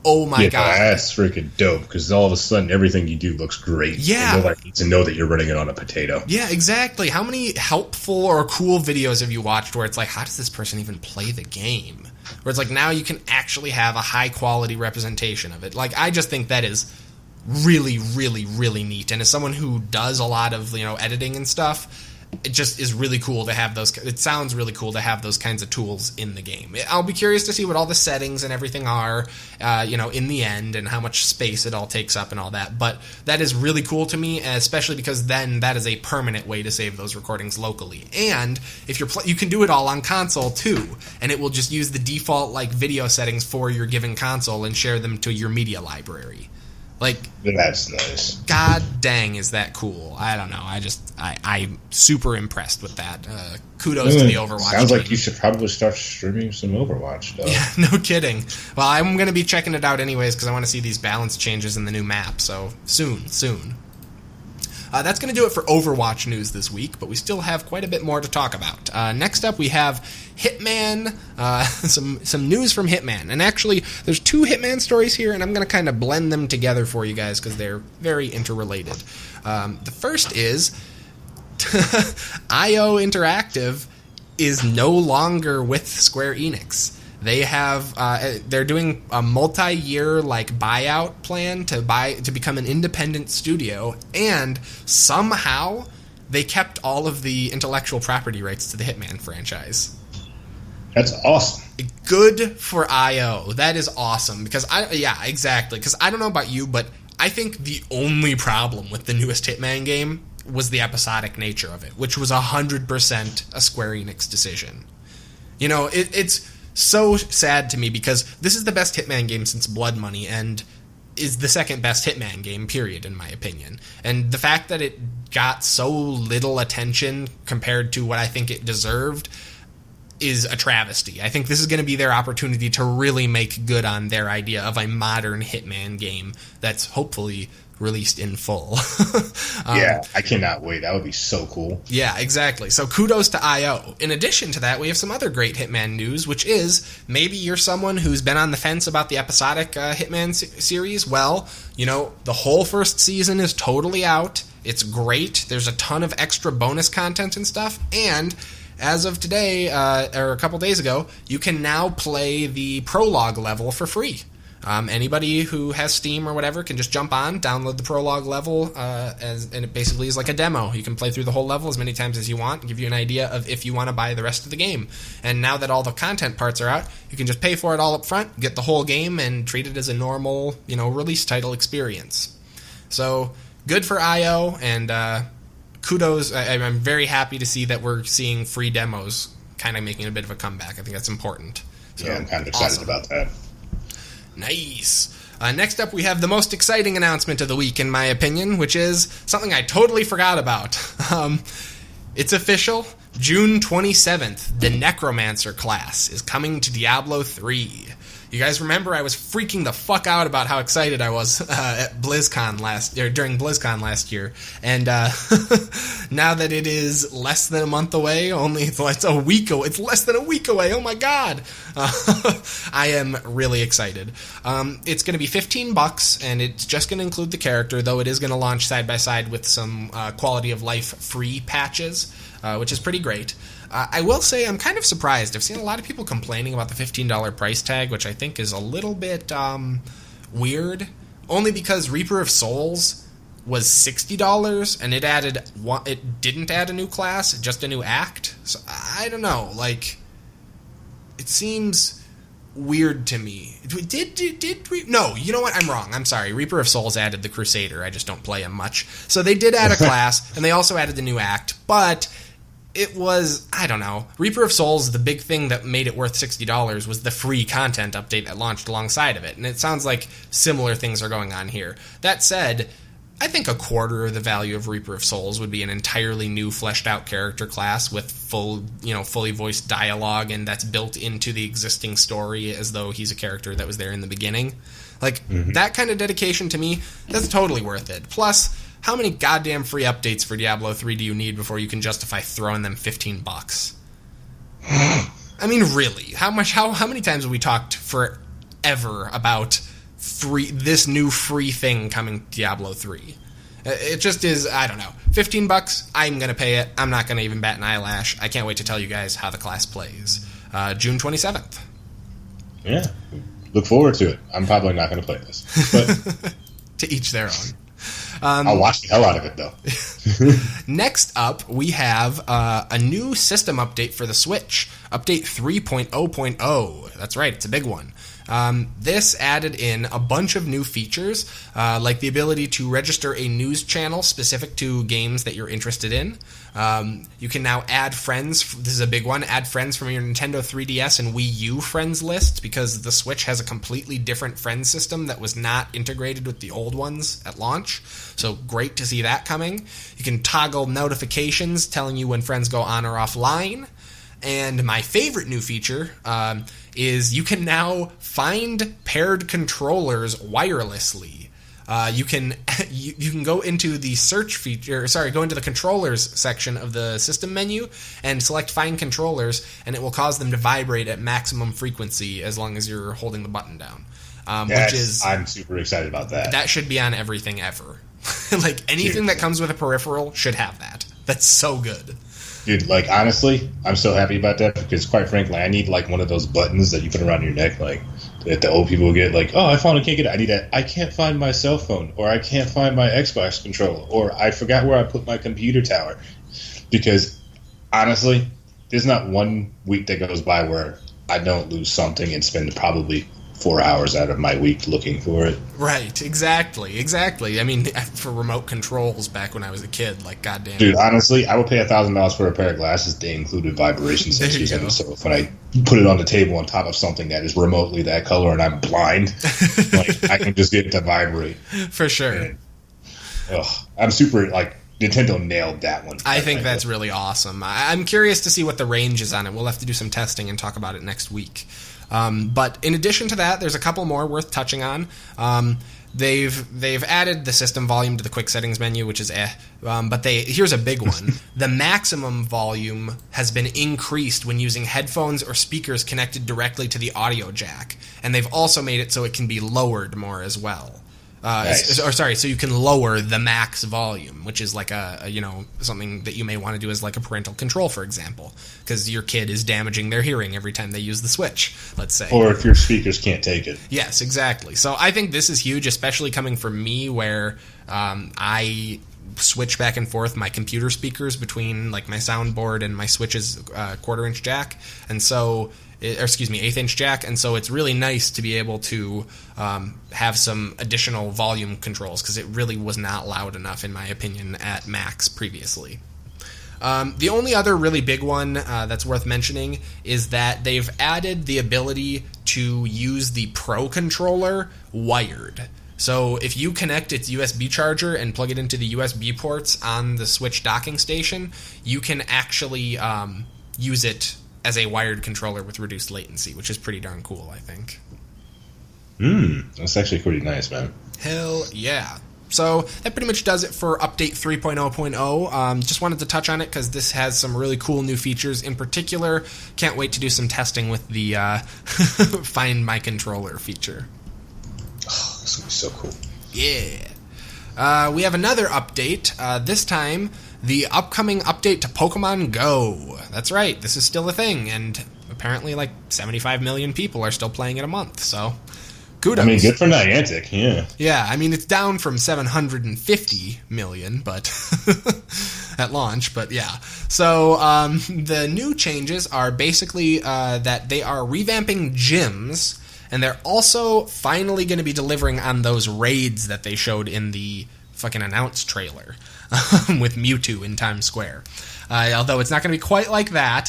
oh my god. That's freaking dope, because all of a sudden everything you do looks great. Yeah. And nobody needs to know that you're running it on a potato. Yeah, exactly. How many helpful or cool videos have you watched where it's like, how does this person even play the game? Where it's like, now you can actually have a high-quality representation of it. Like, I just think that is really, really, really neat. And as someone who does a lot of, editing and stuff, it just is really cool to have those. It sounds really cool to have those kinds of tools in the game. I'll be curious to see what all the settings and everything are, in the end, and how much space it all takes up and all that. But that is really cool to me, especially because then that is a permanent way to save those recordings locally. And if you can do it all on console too, and it will just use the default video settings for your given console and share them to your media library. That's nice. God dang, is that cool? I don't know. I'm super impressed with that. Kudos to the Overwatch Sounds team. like you should probably start streaming some Overwatch stuff. Yeah, no kidding. Well, I'm going to be checking it out anyways because I want to see these balance changes in the new map. So soon. That's going to do it for Overwatch news this week, but we still have quite a bit more to talk about. Next up, we have Hitman, some news from Hitman. And actually, there's two Hitman stories here, and I'm going to kind of blend them together for you guys because they're very interrelated. The first is IO Interactive is no longer with Square Enix. They have they're doing a multi-year buyout plan to become an independent studio, and somehow they kept all of the intellectual property rights to the Hitman franchise. That's awesome. Good for IO. That is awesome because exactly. Because I don't know about you, but I think the only problem with the newest Hitman game was the episodic nature of it, which was 100% a Square Enix decision. It's so sad to me because this is the best Hitman game since Blood Money and is the second best Hitman game, period, in my opinion. And the fact that it got so little attention compared to what I think it deserved is a travesty. I think this is going to be their opportunity to really make good on their idea of a modern Hitman game that's hopefully released in full. Yeah, I cannot wait. That would be so cool. Yeah, exactly. So kudos to IO. In addition to that, we have some other great Hitman news, which is maybe you're someone who's been on the fence about the episodic Hitman series. Well, the whole first season is totally out. It's great. There's a ton of extra bonus content and stuff. And as of today, or a couple days ago, you can now play the prologue level for free. Anybody who has Steam or whatever can just jump on, download the prologue level, and it basically is like a demo. You can play through the whole level as many times as you want, and give you an idea of if you want to buy the rest of the game. And now that all the content parts are out, you can just pay for it all up front, get the whole game, and treat it as a normal, release title experience. So, good for IO, and kudos. I'm very happy to see that we're seeing free demos kind of making a bit of a comeback. I think that's important. So, yeah, I'm kind of excited about that. Nice. Next up, we have the most exciting announcement of the week, in my opinion, which is something I totally forgot about. It's official. June 27th, the Necromancer class is coming to Diablo 3. You guys remember I was freaking the fuck out about how excited I was at BlizzCon during BlizzCon last year, and now that it is less than a month away, it's a week away. It's less than a week away. Oh my god! I am really excited. It's going to be $15, and it's just going to include the character, though it is going to launch side by side with some quality of life free patches, which is pretty great. I will say I'm kind of surprised. I've seen a lot of people complaining about the $15 price tag, which I think is a little bit weird, only because Reaper of Souls was $60 and it didn't add a new class, just a new act. So I don't know, it seems weird to me. Did we? No, you know what? I'm wrong. I'm sorry. Reaper of Souls added the Crusader. I just don't play him much. So they did add a class, and they also added the new act, but it was, I don't know, Reaper of Souls, the big thing that made it worth $60 was the free content update that launched alongside of it. And it sounds like similar things are going on here. That said, I think a quarter of the value of Reaper of Souls would be an entirely new fleshed out character class with fully voiced dialogue, and that's built into the existing story as though he's a character that was there in the beginning. Like, that kind of dedication to me, that's totally worth it. Plus, how many goddamn free updates for Diablo 3 do you need before you can justify throwing them $15? I mean, really, how many times have we talked forever about this new free thing coming to Diablo 3? It just is, I don't know. $15, I'm going to pay it. I'm not going to even bat an eyelash. I can't wait to tell you guys how the class plays. June 27th. Yeah. Look forward to it. I'm probably not going to play this. But to each their own. I'll watch the hell out of it, though. Next up, we have a new system update for the Switch. Update 3.0.0. That's right, it's a big one. This added in a bunch of new features, like the ability to register a news channel specific to games that you're interested in. You can now add friends. This is a big one. Add friends from your Nintendo 3DS and Wii U friends lists, because the Switch has a completely different friend system that was not integrated with the old ones at launch. So great to see that coming. You can toggle notifications telling you when friends go on or offline. And my favorite new feature is you can now find paired controllers wirelessly. You can go into the search feature. Go into the controllers section of the system menu and select find controllers, and it will cause them to vibrate at maximum frequency as long as you're holding the button down. I'm super excited about that. That should be on everything ever. Like anything that comes with a peripheral should have that. That's so good. Dude, like, honestly, I'm so happy about that because, quite frankly, I need, like, one of those buttons that you put around your neck, like, that the old people get, like, oh, I finally can't get it. I need that. I can't find my cell phone, or I can't find my Xbox controller, or I forgot where I put my computer tower. Because, honestly, there's not one week that goes by where I don't lose something and spend probably 4 hours out of my week looking for it. Right, exactly. I mean, for remote controls back when I was a kid, like, goddamn. Dude, honestly, I would pay $1,000 for a pair of glasses. They included vibration sensors in it, so when I put it on the table on top of something that is remotely that color and I'm blind, like, I can just get it to vibrate. For sure. And, I'm super, like, Nintendo nailed that one. I think that's really awesome. I'm curious to see what the range is on it. We'll have to do some testing and talk about it next week. But in addition to that, there's a couple more worth touching on. They've added the system volume to the quick settings menu, which is but here's a big one. The maximum volume has been increased when using headphones or speakers connected directly to the audio jack, and they've also made it so it can be lowered more as well. Nice. So you can lower the max volume, which is like something that you may want to do as like a parental control, for example, because your kid is damaging their hearing every time they use the Switch, let's say. Or if your speakers can't take it. Yes, exactly. So I think this is huge, especially coming from me, where I switch back and forth my computer speakers between like my soundboard and my Switch's quarter-inch jack, and so. 1/8-inch jack, and so it's really nice to be able to have some additional volume controls, because it really was not loud enough, in my opinion, at max previously. The only other really big one that's worth mentioning is that they've added the ability to use the Pro Controller wired. So if you connect its USB charger and plug it into the USB ports on the Switch docking station, you can actually use it as a wired controller with reduced latency, which is pretty darn cool, I think. That's actually pretty nice, man. Hell yeah. So that pretty much does it for Update 3.0.0. Just wanted to touch on it because this has some really cool new features. In particular, can't wait to do some testing with the Find My Controller feature. Oh, this will be so cool. Yeah. We have another update. This time, the upcoming update to Pokemon Go. That's right, this is still a thing, and apparently like 75 million people are still playing it a month, so kudos. I mean, good for Niantic, yeah. Yeah, I mean, it's down from 750 million, but at launch, but yeah. So the new changes are basically that they are revamping gyms, and they're also finally going to be delivering on those raids that they showed in the fucking announce trailer with Mewtwo in Times Square. Although it's not going to be quite like that.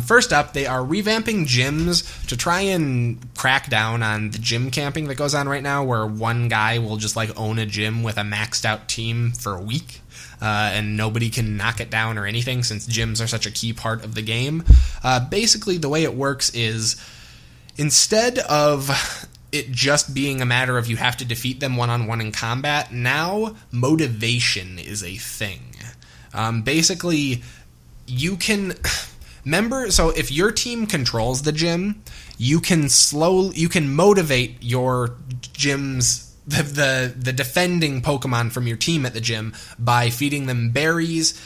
First up, they are revamping gyms to try and crack down on the gym camping that goes on right now, where one guy will just like own a gym with a maxed out team for a week. And nobody can knock it down or anything, since gyms are such a key part of the game. Basically, the way it works is, instead of it just being a matter of you have to defeat them one-on-one in combat, now motivation is a thing. Basically, you can... Remember, so if your team controls the gym, you can motivate your gym's the defending Pokemon from your team at the gym by feeding them berries,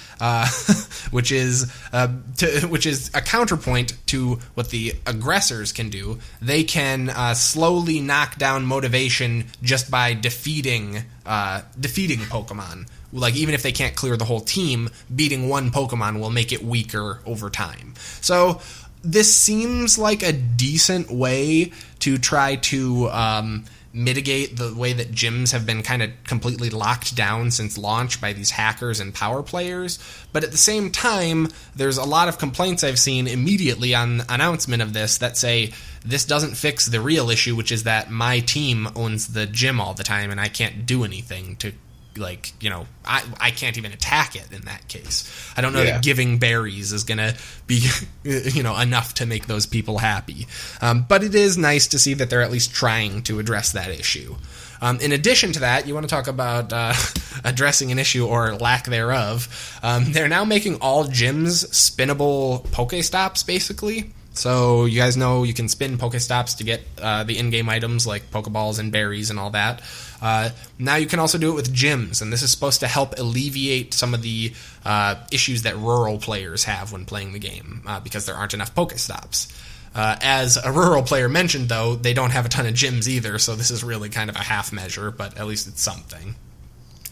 which is a counterpoint to what the aggressors can do. They can slowly knock down motivation just by defeating Pokemon. Like, even if they can't clear the whole team, beating one Pokemon will make it weaker over time. So this seems like a decent way to try to mitigate the way that gyms have been kind of completely locked down since launch by these hackers and power players. But at the same time, there's a lot of complaints I've seen immediately on announcement of this that say this doesn't fix the real issue, which is that my team owns the gym all the time and I can't do anything to, like, you know, I can't even attack it in that case. I don't know that giving berries is going to be, you know, enough to make those people happy. But it is nice to see that they're at least trying to address that issue. In addition to that, you want to talk about addressing an issue or lack thereof. They're now making all gyms spinnable Pokestops, basically. So you guys know you can spin Pokestops to get the in-game items like Pokeballs and berries and all that. Now you can also do it with gyms, and this is supposed to help alleviate some of the issues that rural players have when playing the game, because there aren't enough Pokestops. As a rural player mentioned, though, they don't have a ton of gyms either, so this is really kind of a half measure, but at least it's something.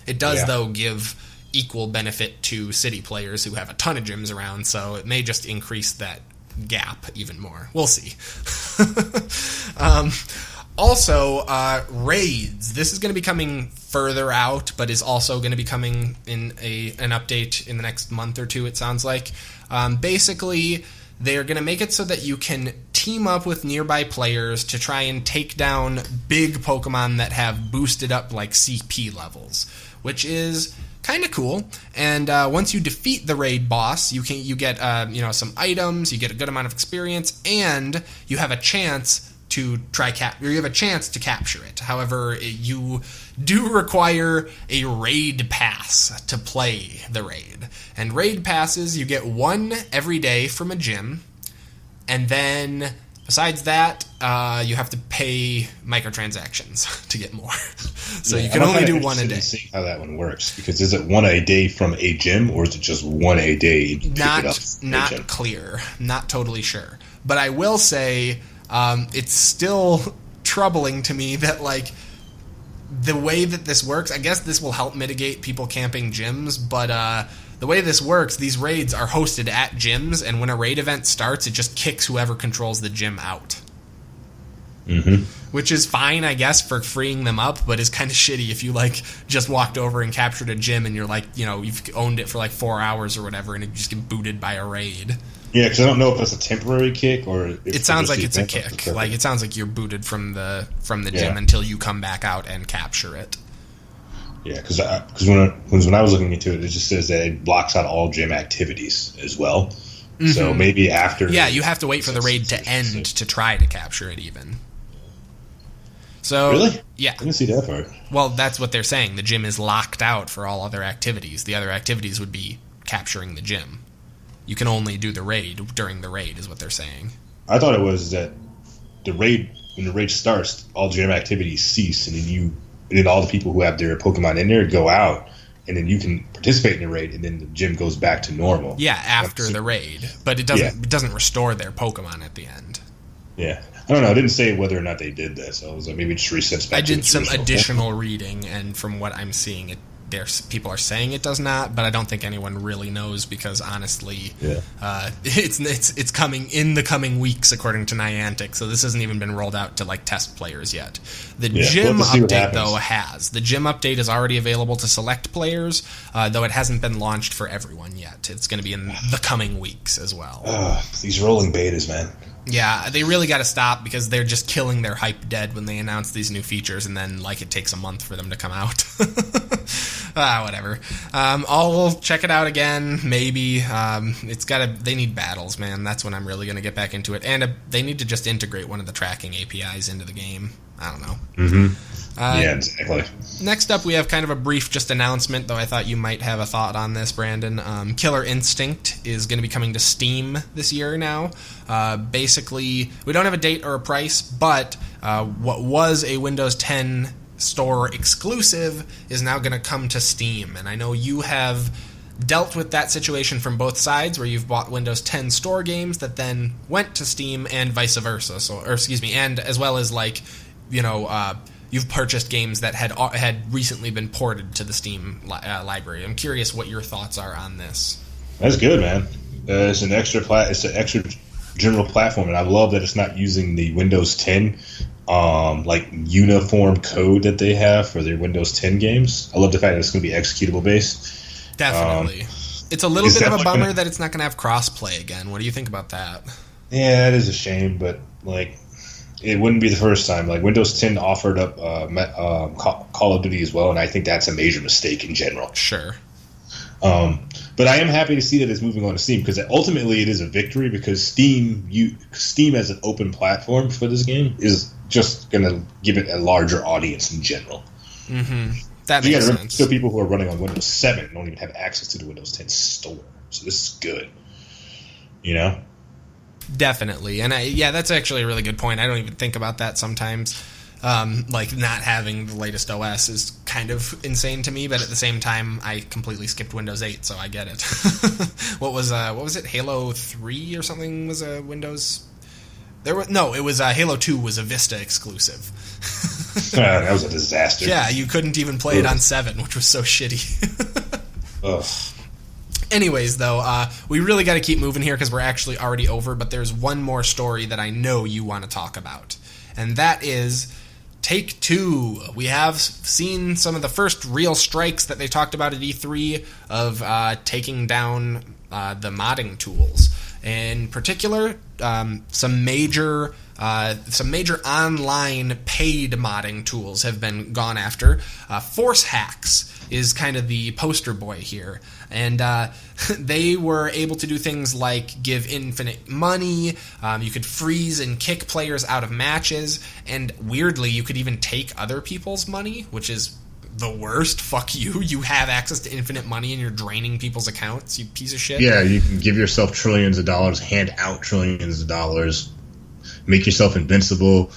It does, though, give equal benefit to city players who have a ton of gyms around, so it may just increase that gap even more. We'll see. Also, raids. This is going to be coming further out, but is also going to be coming in an update in the next month or two, it sounds like. Basically, they're going to make it so that you can team up with nearby players to try and take down big Pokemon that have boosted up, like, CP levels, which is kind of cool. And once you defeat the raid boss, you get some items, you get a good amount of experience, and you have a chance to capture it. However, you do require a raid pass to play the raid. And raid passes, you get one every day from a gym, and then besides that, you have to pay microtransactions to get more. So you can only do one a day. See how that one works, because is it one a day from a gym, or is it just one a day? Not clear. Not totally sure. But I will say, it's still troubling to me that, like, the way that this works, I guess this will help mitigate people camping gyms, but the way this works, these raids are hosted at gyms, and when a raid event starts, it just kicks whoever controls the gym out. Mm-hmm. Which is fine, I guess, for freeing them up, but is kind of shitty if you, like, just walked over and captured a gym and you're, like, you know, you've owned it for, like, 4 hours or whatever, and you just get booted by a raid. Yeah, because I don't know if that's a temporary kick or... It sounds like it's a kick. Like, it sounds like you're booted from the gym until you come back out and capture it. Yeah, because when I was looking into it, it just says that it blocks out all gym activities as well. Mm-hmm. So maybe after... Yeah, you have to wait for the raid to end to try to capture it even. So, really? Yeah. I didn't see that part. Well, that's what they're saying. The gym is locked out for all other activities. The other activities would be capturing the gym. You can only do the raid during the raid, is what they're saying. I thought it was that when the raid starts, all gym activities cease, and then all the people who have their Pokemon in there go out, and then you can participate in the raid, and then the gym goes back to normal. Yeah, after the raid, but it doesn't restore their Pokemon at the end. Yeah, I don't know. I didn't say whether or not they did that, so I was like, maybe it just resets back. I did some additional reading, and from what I'm seeing, people are saying it does not, but I don't think anyone really knows because honestly, it's coming in the coming weeks according to Niantic. So this hasn't even been rolled out to like test players yet. The gym update though has. The gym update is already available to select players, though it hasn't been launched for everyone yet. It's going to be in the coming weeks as well. These rolling betas, man. Yeah, they really got to stop because they're just killing their hype dead when they announce these new features, and then like it takes a month for them to come out. Whatever. I'll check it out again. Maybe they need battles, man. That's when I'm really going to get back into it, and they need to just integrate one of the tracking APIs into the game. I don't know. Mm-hmm. Yeah, exactly. Next up, we have kind of a brief just announcement, though I thought you might have a thought on this, Brandon. Killer Instinct is going to be coming to Steam this year now. Basically, we don't have a date or a price, but what was a Windows 10 store exclusive is now going to come to Steam. And I know you have dealt with that situation from both sides, where you've bought Windows 10 store games that then went to Steam and vice versa. And as well as like, you've purchased games that had recently been ported to the Steam library. I'm curious what your thoughts are on this. That's good, man. It's an extra general platform, and I love that it's not using the Windows 10 uniform code that they have for their Windows 10 games. I love the fact that it's going to be executable based. Definitely. It's a little bit of a bummer that it's not going to have crossplay again. What do you think about that? Yeah, that is a shame, but it wouldn't be the first time. Like Windows 10 offered up Call of Duty as well, and I think that's a major mistake in general. Sure. But I am happy to see that it's moving on to Steam, because ultimately it is a victory, because Steam as an open platform for this game is just going to give it a larger audience in general. Mm-hmm. That makes sense. Still, people who are running on Windows 7 don't even have access to the Windows 10 store. So this is good. Definitely. And that's actually a really good point. I don't even think about that sometimes. Not having the latest OS is kind of insane to me, but at the same time, I completely skipped Windows 8, so I get it. What was it? Halo 3 or something was a Windows? It was Halo 2 was a Vista exclusive. That was a disaster. Yeah, you couldn't even play it on 7, which was so shitty. Ugh. Anyways, though, we really got to keep moving here because we're actually already over, but there's one more story that I know you want to talk about, and that is Take-Two. We have seen some of the first real strikes that they talked about at E3 of taking down the modding tools. In particular, some major online paid modding tools have been gone after. Force Hacks is kind of the poster boy here. And they were able to do things like give infinite money, you could freeze and kick players out of matches, and weirdly, you could even take other people's money, which is the worst. Fuck you. You have access to infinite money and you're draining people's accounts, you piece of shit. Yeah, you can give yourself trillions of dollars, hand out trillions of dollars, make yourself invincible,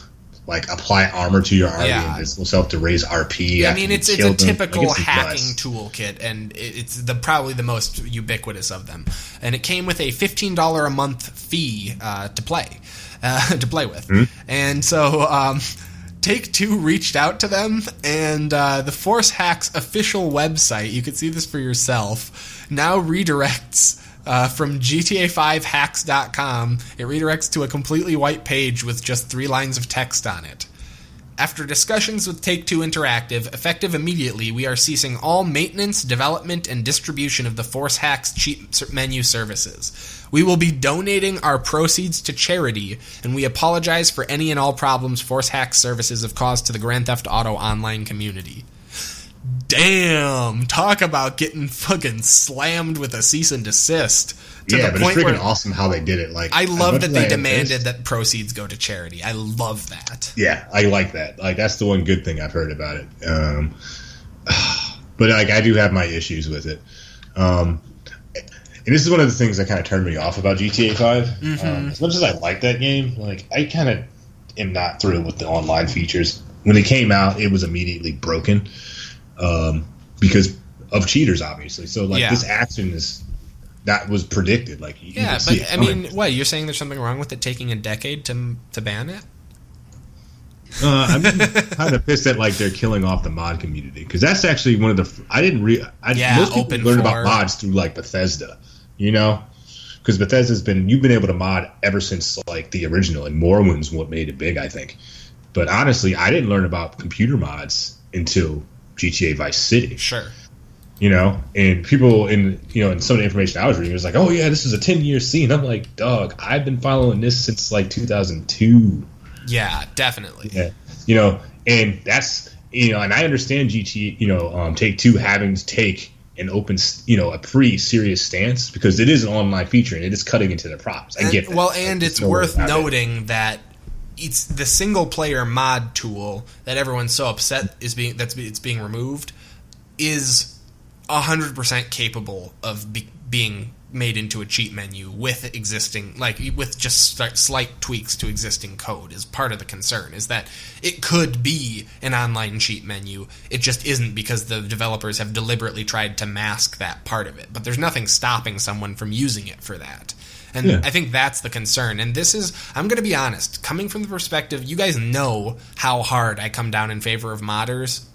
apply armor to your already invincible self to raise RP. Yeah, I mean, it's a typical hacking toolkit, and it's probably the most ubiquitous of them. And it came with a $15 a month fee to play with. Mm-hmm. And so Take-Two reached out to them, and the Force Hacks official website, you can see this for yourself, now redirects from GTA5hacks.com. It redirects to a completely white page with just 3 lines of text on it. After discussions with Take-Two Interactive, effective immediately, we are ceasing all maintenance, development, and distribution of the Force Hacks cheat menu services. We will be donating our proceeds to charity, and we apologize for any and all problems Force Hacks services have caused to the Grand Theft Auto online community. Damn, talk about getting fucking slammed with a cease and desist. But it's freaking awesome how they did it. I love that they demanded that proceeds go to charity. I love that. Yeah, I like that. That's the one good thing I've heard about it. But I do have my issues with it. And this is one of the things that kind of turned me off about GTA 5. Mm-hmm. As much as I like that game, I kind of am not thrilled with the online features. When it came out, it was immediately broken. Because of cheaters, obviously. So, this action that was predicted. What, you're saying there's something wrong with it taking a decade to ban it? I'm kind of pissed that like they're killing off the mod community, because that's actually one of the most people learn about mods through like Bethesda, you know, because you've been able to mod ever since like the original, and Morrowind's what made it big, I think. But honestly, I didn't learn about computer mods until GTA Vice City. Sure. You know, and people in some of the information I was reading was like, oh yeah, this is a 10-year scene. I'm like, dog, I've been following this since like 2002. Yeah, definitely. Yeah. You know, and that's, and I understand Take-Two having to take an open, a pretty serious stance, because it is an online feature and it is cutting into the props. I get that. Well, and it's worth noting that it's the single player mod tool that everyone's so upset it's being removed is 100% capable of being made into a cheat menu with existing, with just slight tweaks to existing code. Is part of the concern, is that it could be an online cheat menu. It just isn't, because the developers have deliberately tried to mask that part of it. But there's nothing stopping someone from using it for that. And yeah. I think that's the concern. And this is, I'm going to be honest, coming from the perspective, you guys know how hard I come down in favor of modders.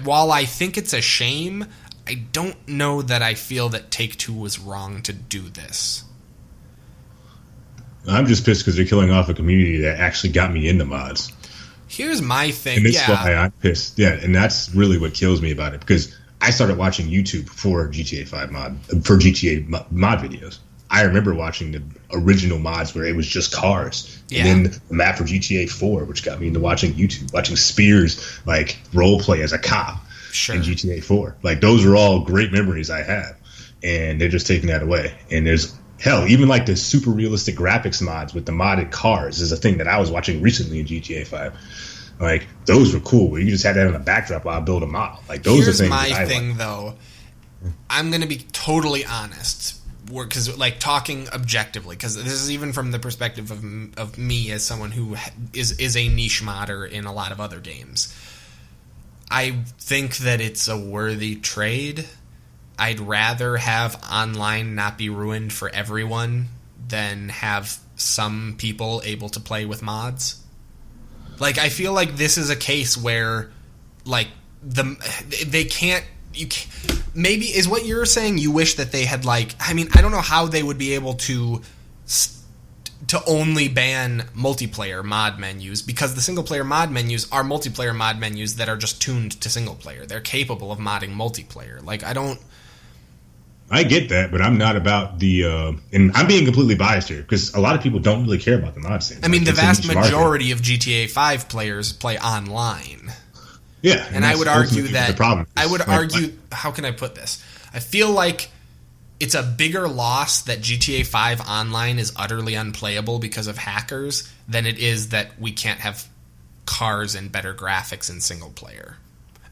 While I think it's a shame, I don't know that I feel that Take-Two was wrong to do this. I'm just pissed because they're killing off a community that actually got me into mods. Here's my thing. And that's why I'm pissed. Yeah, and that's really what kills me about it, because I started watching YouTube for GTA 5 mod videos. I remember watching the original mods where it was just cars. Yeah. And then the map for GTA 4, which got me into watching YouTube, watching Spears like role play as a cop in GTA 4. Like, those are all great memories I have. And they're just taking that away. And there's, hell, even like the super realistic graphics mods with the modded cars is a thing that I was watching recently in GTA 5. Like, those were cool, where you just had that on a backdrop while I build a model. Like, those are things that I like. Here's my thing, though. I'm going to be totally honest. Because, like, talking objectively, because this is even from the perspective of me as someone who is a niche modder in a lot of other games. I think that it's a worthy trade. I'd rather have online not be ruined for everyone than have some people able to play with mods. Like, I feel like this is a case where, like, they can't. Maybe is what you're saying. You wish that they had, like, I mean, I don't know how they would be able to only ban multiplayer mod menus, because the single player mod menus are multiplayer mod menus that are just tuned to single player. They're capable of modding multiplayer. Like, I get that, but I'm not about the and I'm being completely biased here, because a lot of people don't really care about the mod scene. I mean, the vast majority of GTA 5 players play online. Yeah, and I would argue that how can I put this? I feel like it's a bigger loss that GTA 5 online is utterly unplayable because of hackers than it is that we can't have cars and better graphics in single player.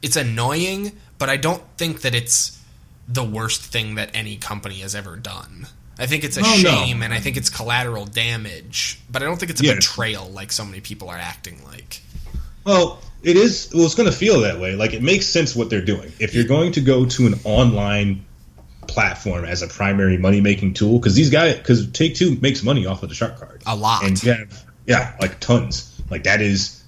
It's annoying, but I don't think that it's the worst thing that any company has ever done. I think it's a shame, and I think it's collateral damage, but I don't think it's a betrayal like so many people are acting like. Well, it is. Well, it's going to feel that way. Like, it makes sense what they're doing. If you're going to go to an online platform as a primary money-making tool, because Take-Two makes money off of the shark card. A lot. And you have, like, tons. Like, that is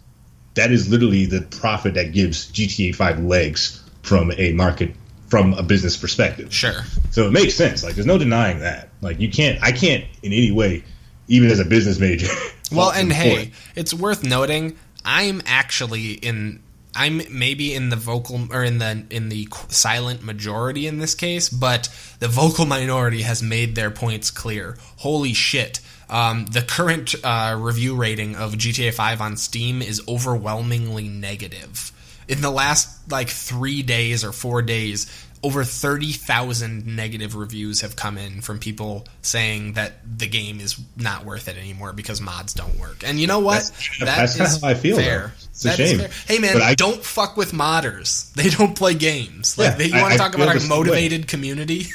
literally the profit that gives GTA 5 legs from a business perspective. Sure. So it makes sense. Like, there's no denying that. Like, I can't in any way, even as a business major. Well, and hey, it's worth noting, I'm maybe in the vocal or in the silent majority in this case, but the vocal minority has made their points clear. Holy shit. The current review rating of GTA 5 on Steam is overwhelmingly negative. In the last 3 days or 4 days, over 30,000 negative reviews have come in from people saying that the game is not worth it anymore because mods don't work. And you know what? That's kind of how I feel. Fair. It's a shame. Hey man, don't fuck with modders. They don't play games. You want to talk about a motivated community?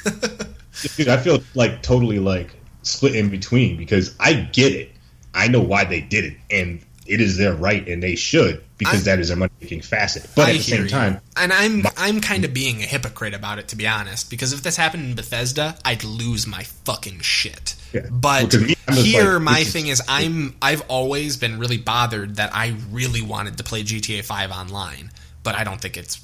Dude, I feel totally split in between, because I get it. I know why they did it, and it is their right, and they should, because that is their money-making facet. But at the same time... And I'm kind of being a hypocrite about it, to be honest, because if this happened in Bethesda, I'd lose my fucking shit. Yeah. But my thing is, I've always been really bothered that I really wanted to play GTA 5 online, but I don't think it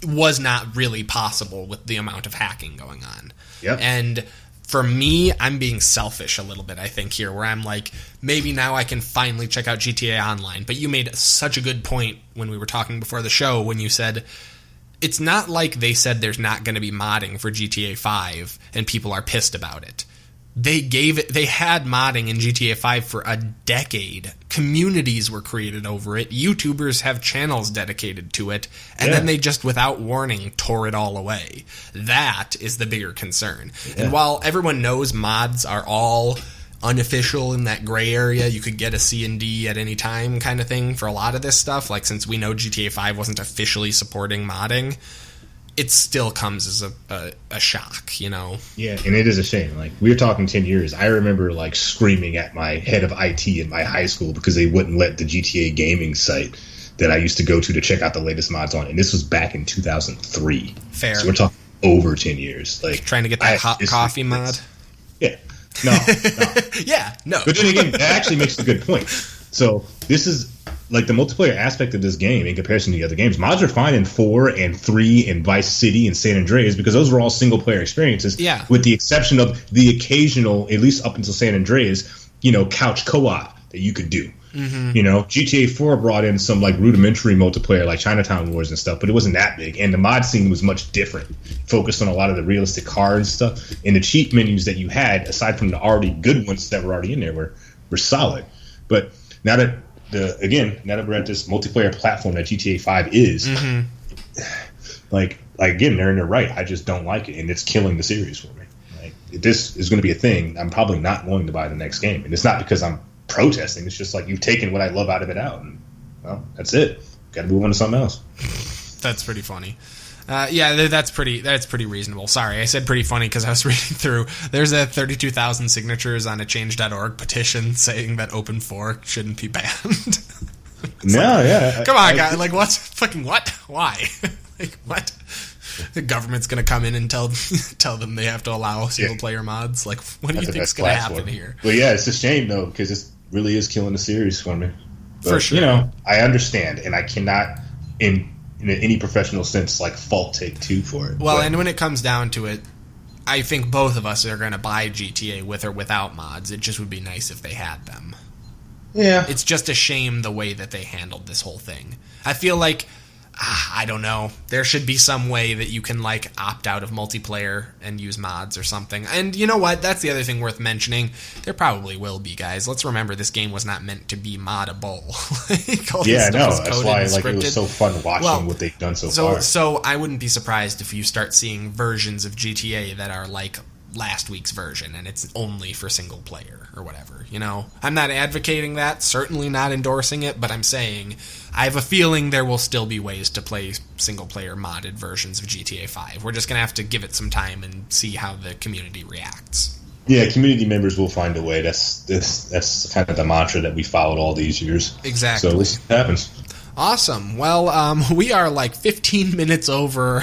was not really possible with the amount of hacking going on. Yep. And for me, I'm being selfish a little bit, I think, here, where I'm like, maybe now I can finally check out GTA Online. But you made such a good point when we were talking before the show, when you said, it's not like they said there's not going to be modding for GTA 5 and people are pissed about it. They had modding in GTA 5 for a decade. Communities were created over it. YouTubers have channels dedicated to it. And then they just, without warning, tore it all away. That is the bigger concern. Yeah. And while everyone knows mods are all unofficial in that gray area, you could get a C&D at any time kind of thing for a lot of this stuff. Like, since we know GTA 5 wasn't officially supporting modding, it still comes as a shock, you know? Yeah, and it is a shame. Like, we were talking 10 years. I remember, like, screaming at my head of IT in my high school because they wouldn't let the GTA gaming site that I used to go to check out the latest mods on. And this was back in 2003. Fair. So we're talking over 10 years. Like, trying to get that hot coffee mod? Yeah. No. Yeah, no. But then again, that actually makes a good point. So this is... like, the multiplayer aspect of this game in comparison to the other games, mods are fine in 4 and 3 and Vice City and San Andreas because those were all single-player experiences, with the exception of the occasional, at least up until San Andreas, you know, couch co-op that you could do. Mm-hmm. You know, GTA 4 brought in some, like, rudimentary multiplayer, like Chinatown Wars and stuff, but it wasn't that big. And the mod scene was much different, focused on a lot of the realistic cars and stuff. And the cheat menus that you had, aside from the already good ones that were already in there, were solid. But now that we're at this multiplayer platform that GTA 5 is, like again, they're in their right. I just don't like it, and it's killing the series for me. Like, if this is going to be a thing, I'm probably not going to buy the next game, and it's not because I'm protesting. It's just like, you've taken what I love out of it out, and well, that's it. Got to move on to something else. That's pretty funny. Yeah, that's pretty reasonable. Sorry, I said pretty funny because I was reading through. There's a 32,000 signatures on a change.org petition saying that open fork shouldn't be banned. Come on, guys. Like, what? Why? Like, what? The government's going to come in and tell them they have to allow single-player mods? Like, what do you think's going to happen here? Well, yeah, it's a shame, though, because this really is killing the series for me. But, for sure. You know, I understand, and I cannot... in any professional sense, like, fault Take-Two for it. Well, and when it comes down to it, I think both of us are going to buy GTA with or without mods. It just would be nice if they had them. Yeah. It's just a shame the way that they handled this whole thing. I feel like, I don't know, there should be some way that you can, like, opt out of multiplayer and use mods or something. And you know what? That's the other thing worth mentioning. There probably will be, guys. Let's remember this game was not meant to be moddable. That's why, like, it was so fun watching what they've done so far. So I wouldn't be surprised if you start seeing versions of GTA that are like last week's version and it's only for single player or whatever, you know? I'm not advocating that, certainly not endorsing it, but I'm saying I have a feeling there will still be ways to play single player modded versions of GTA 5. We're just going to have to give it some time and see how the community reacts. Yeah, community members will find a way. That's kind of the mantra that we followed all these years. Exactly. So we'll see what happens. Awesome. Well, we are like 15 minutes over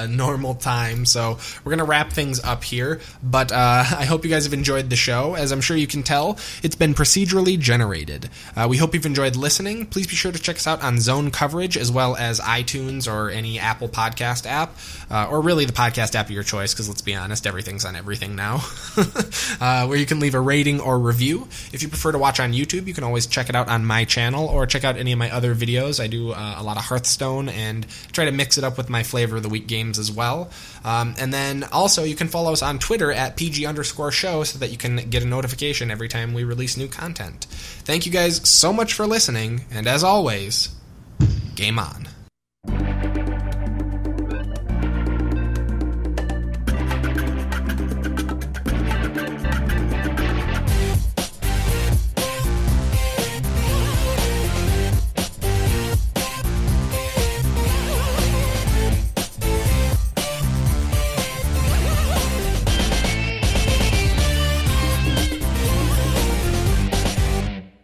normal time, so we're going to wrap things up here. But I hope you guys have enjoyed the show. As I'm sure you can tell, it's been procedurally generated. We hope you've enjoyed listening. Please be sure to check us out on Zone Coverage, as well as iTunes or any Apple podcast app, or really the podcast app of your choice, because let's be honest, everything's on everything now, where you can leave a rating or review. If you prefer to watch on YouTube, you can always check it out on my channel, or check out any of my other videos. I do a lot of Hearthstone and try to mix it up with my Flavor of the Week games as well. And then also you can follow us on Twitter at PG_show so that you can get a notification every time we release new content. Thank you guys so much for listening, and as always, game on.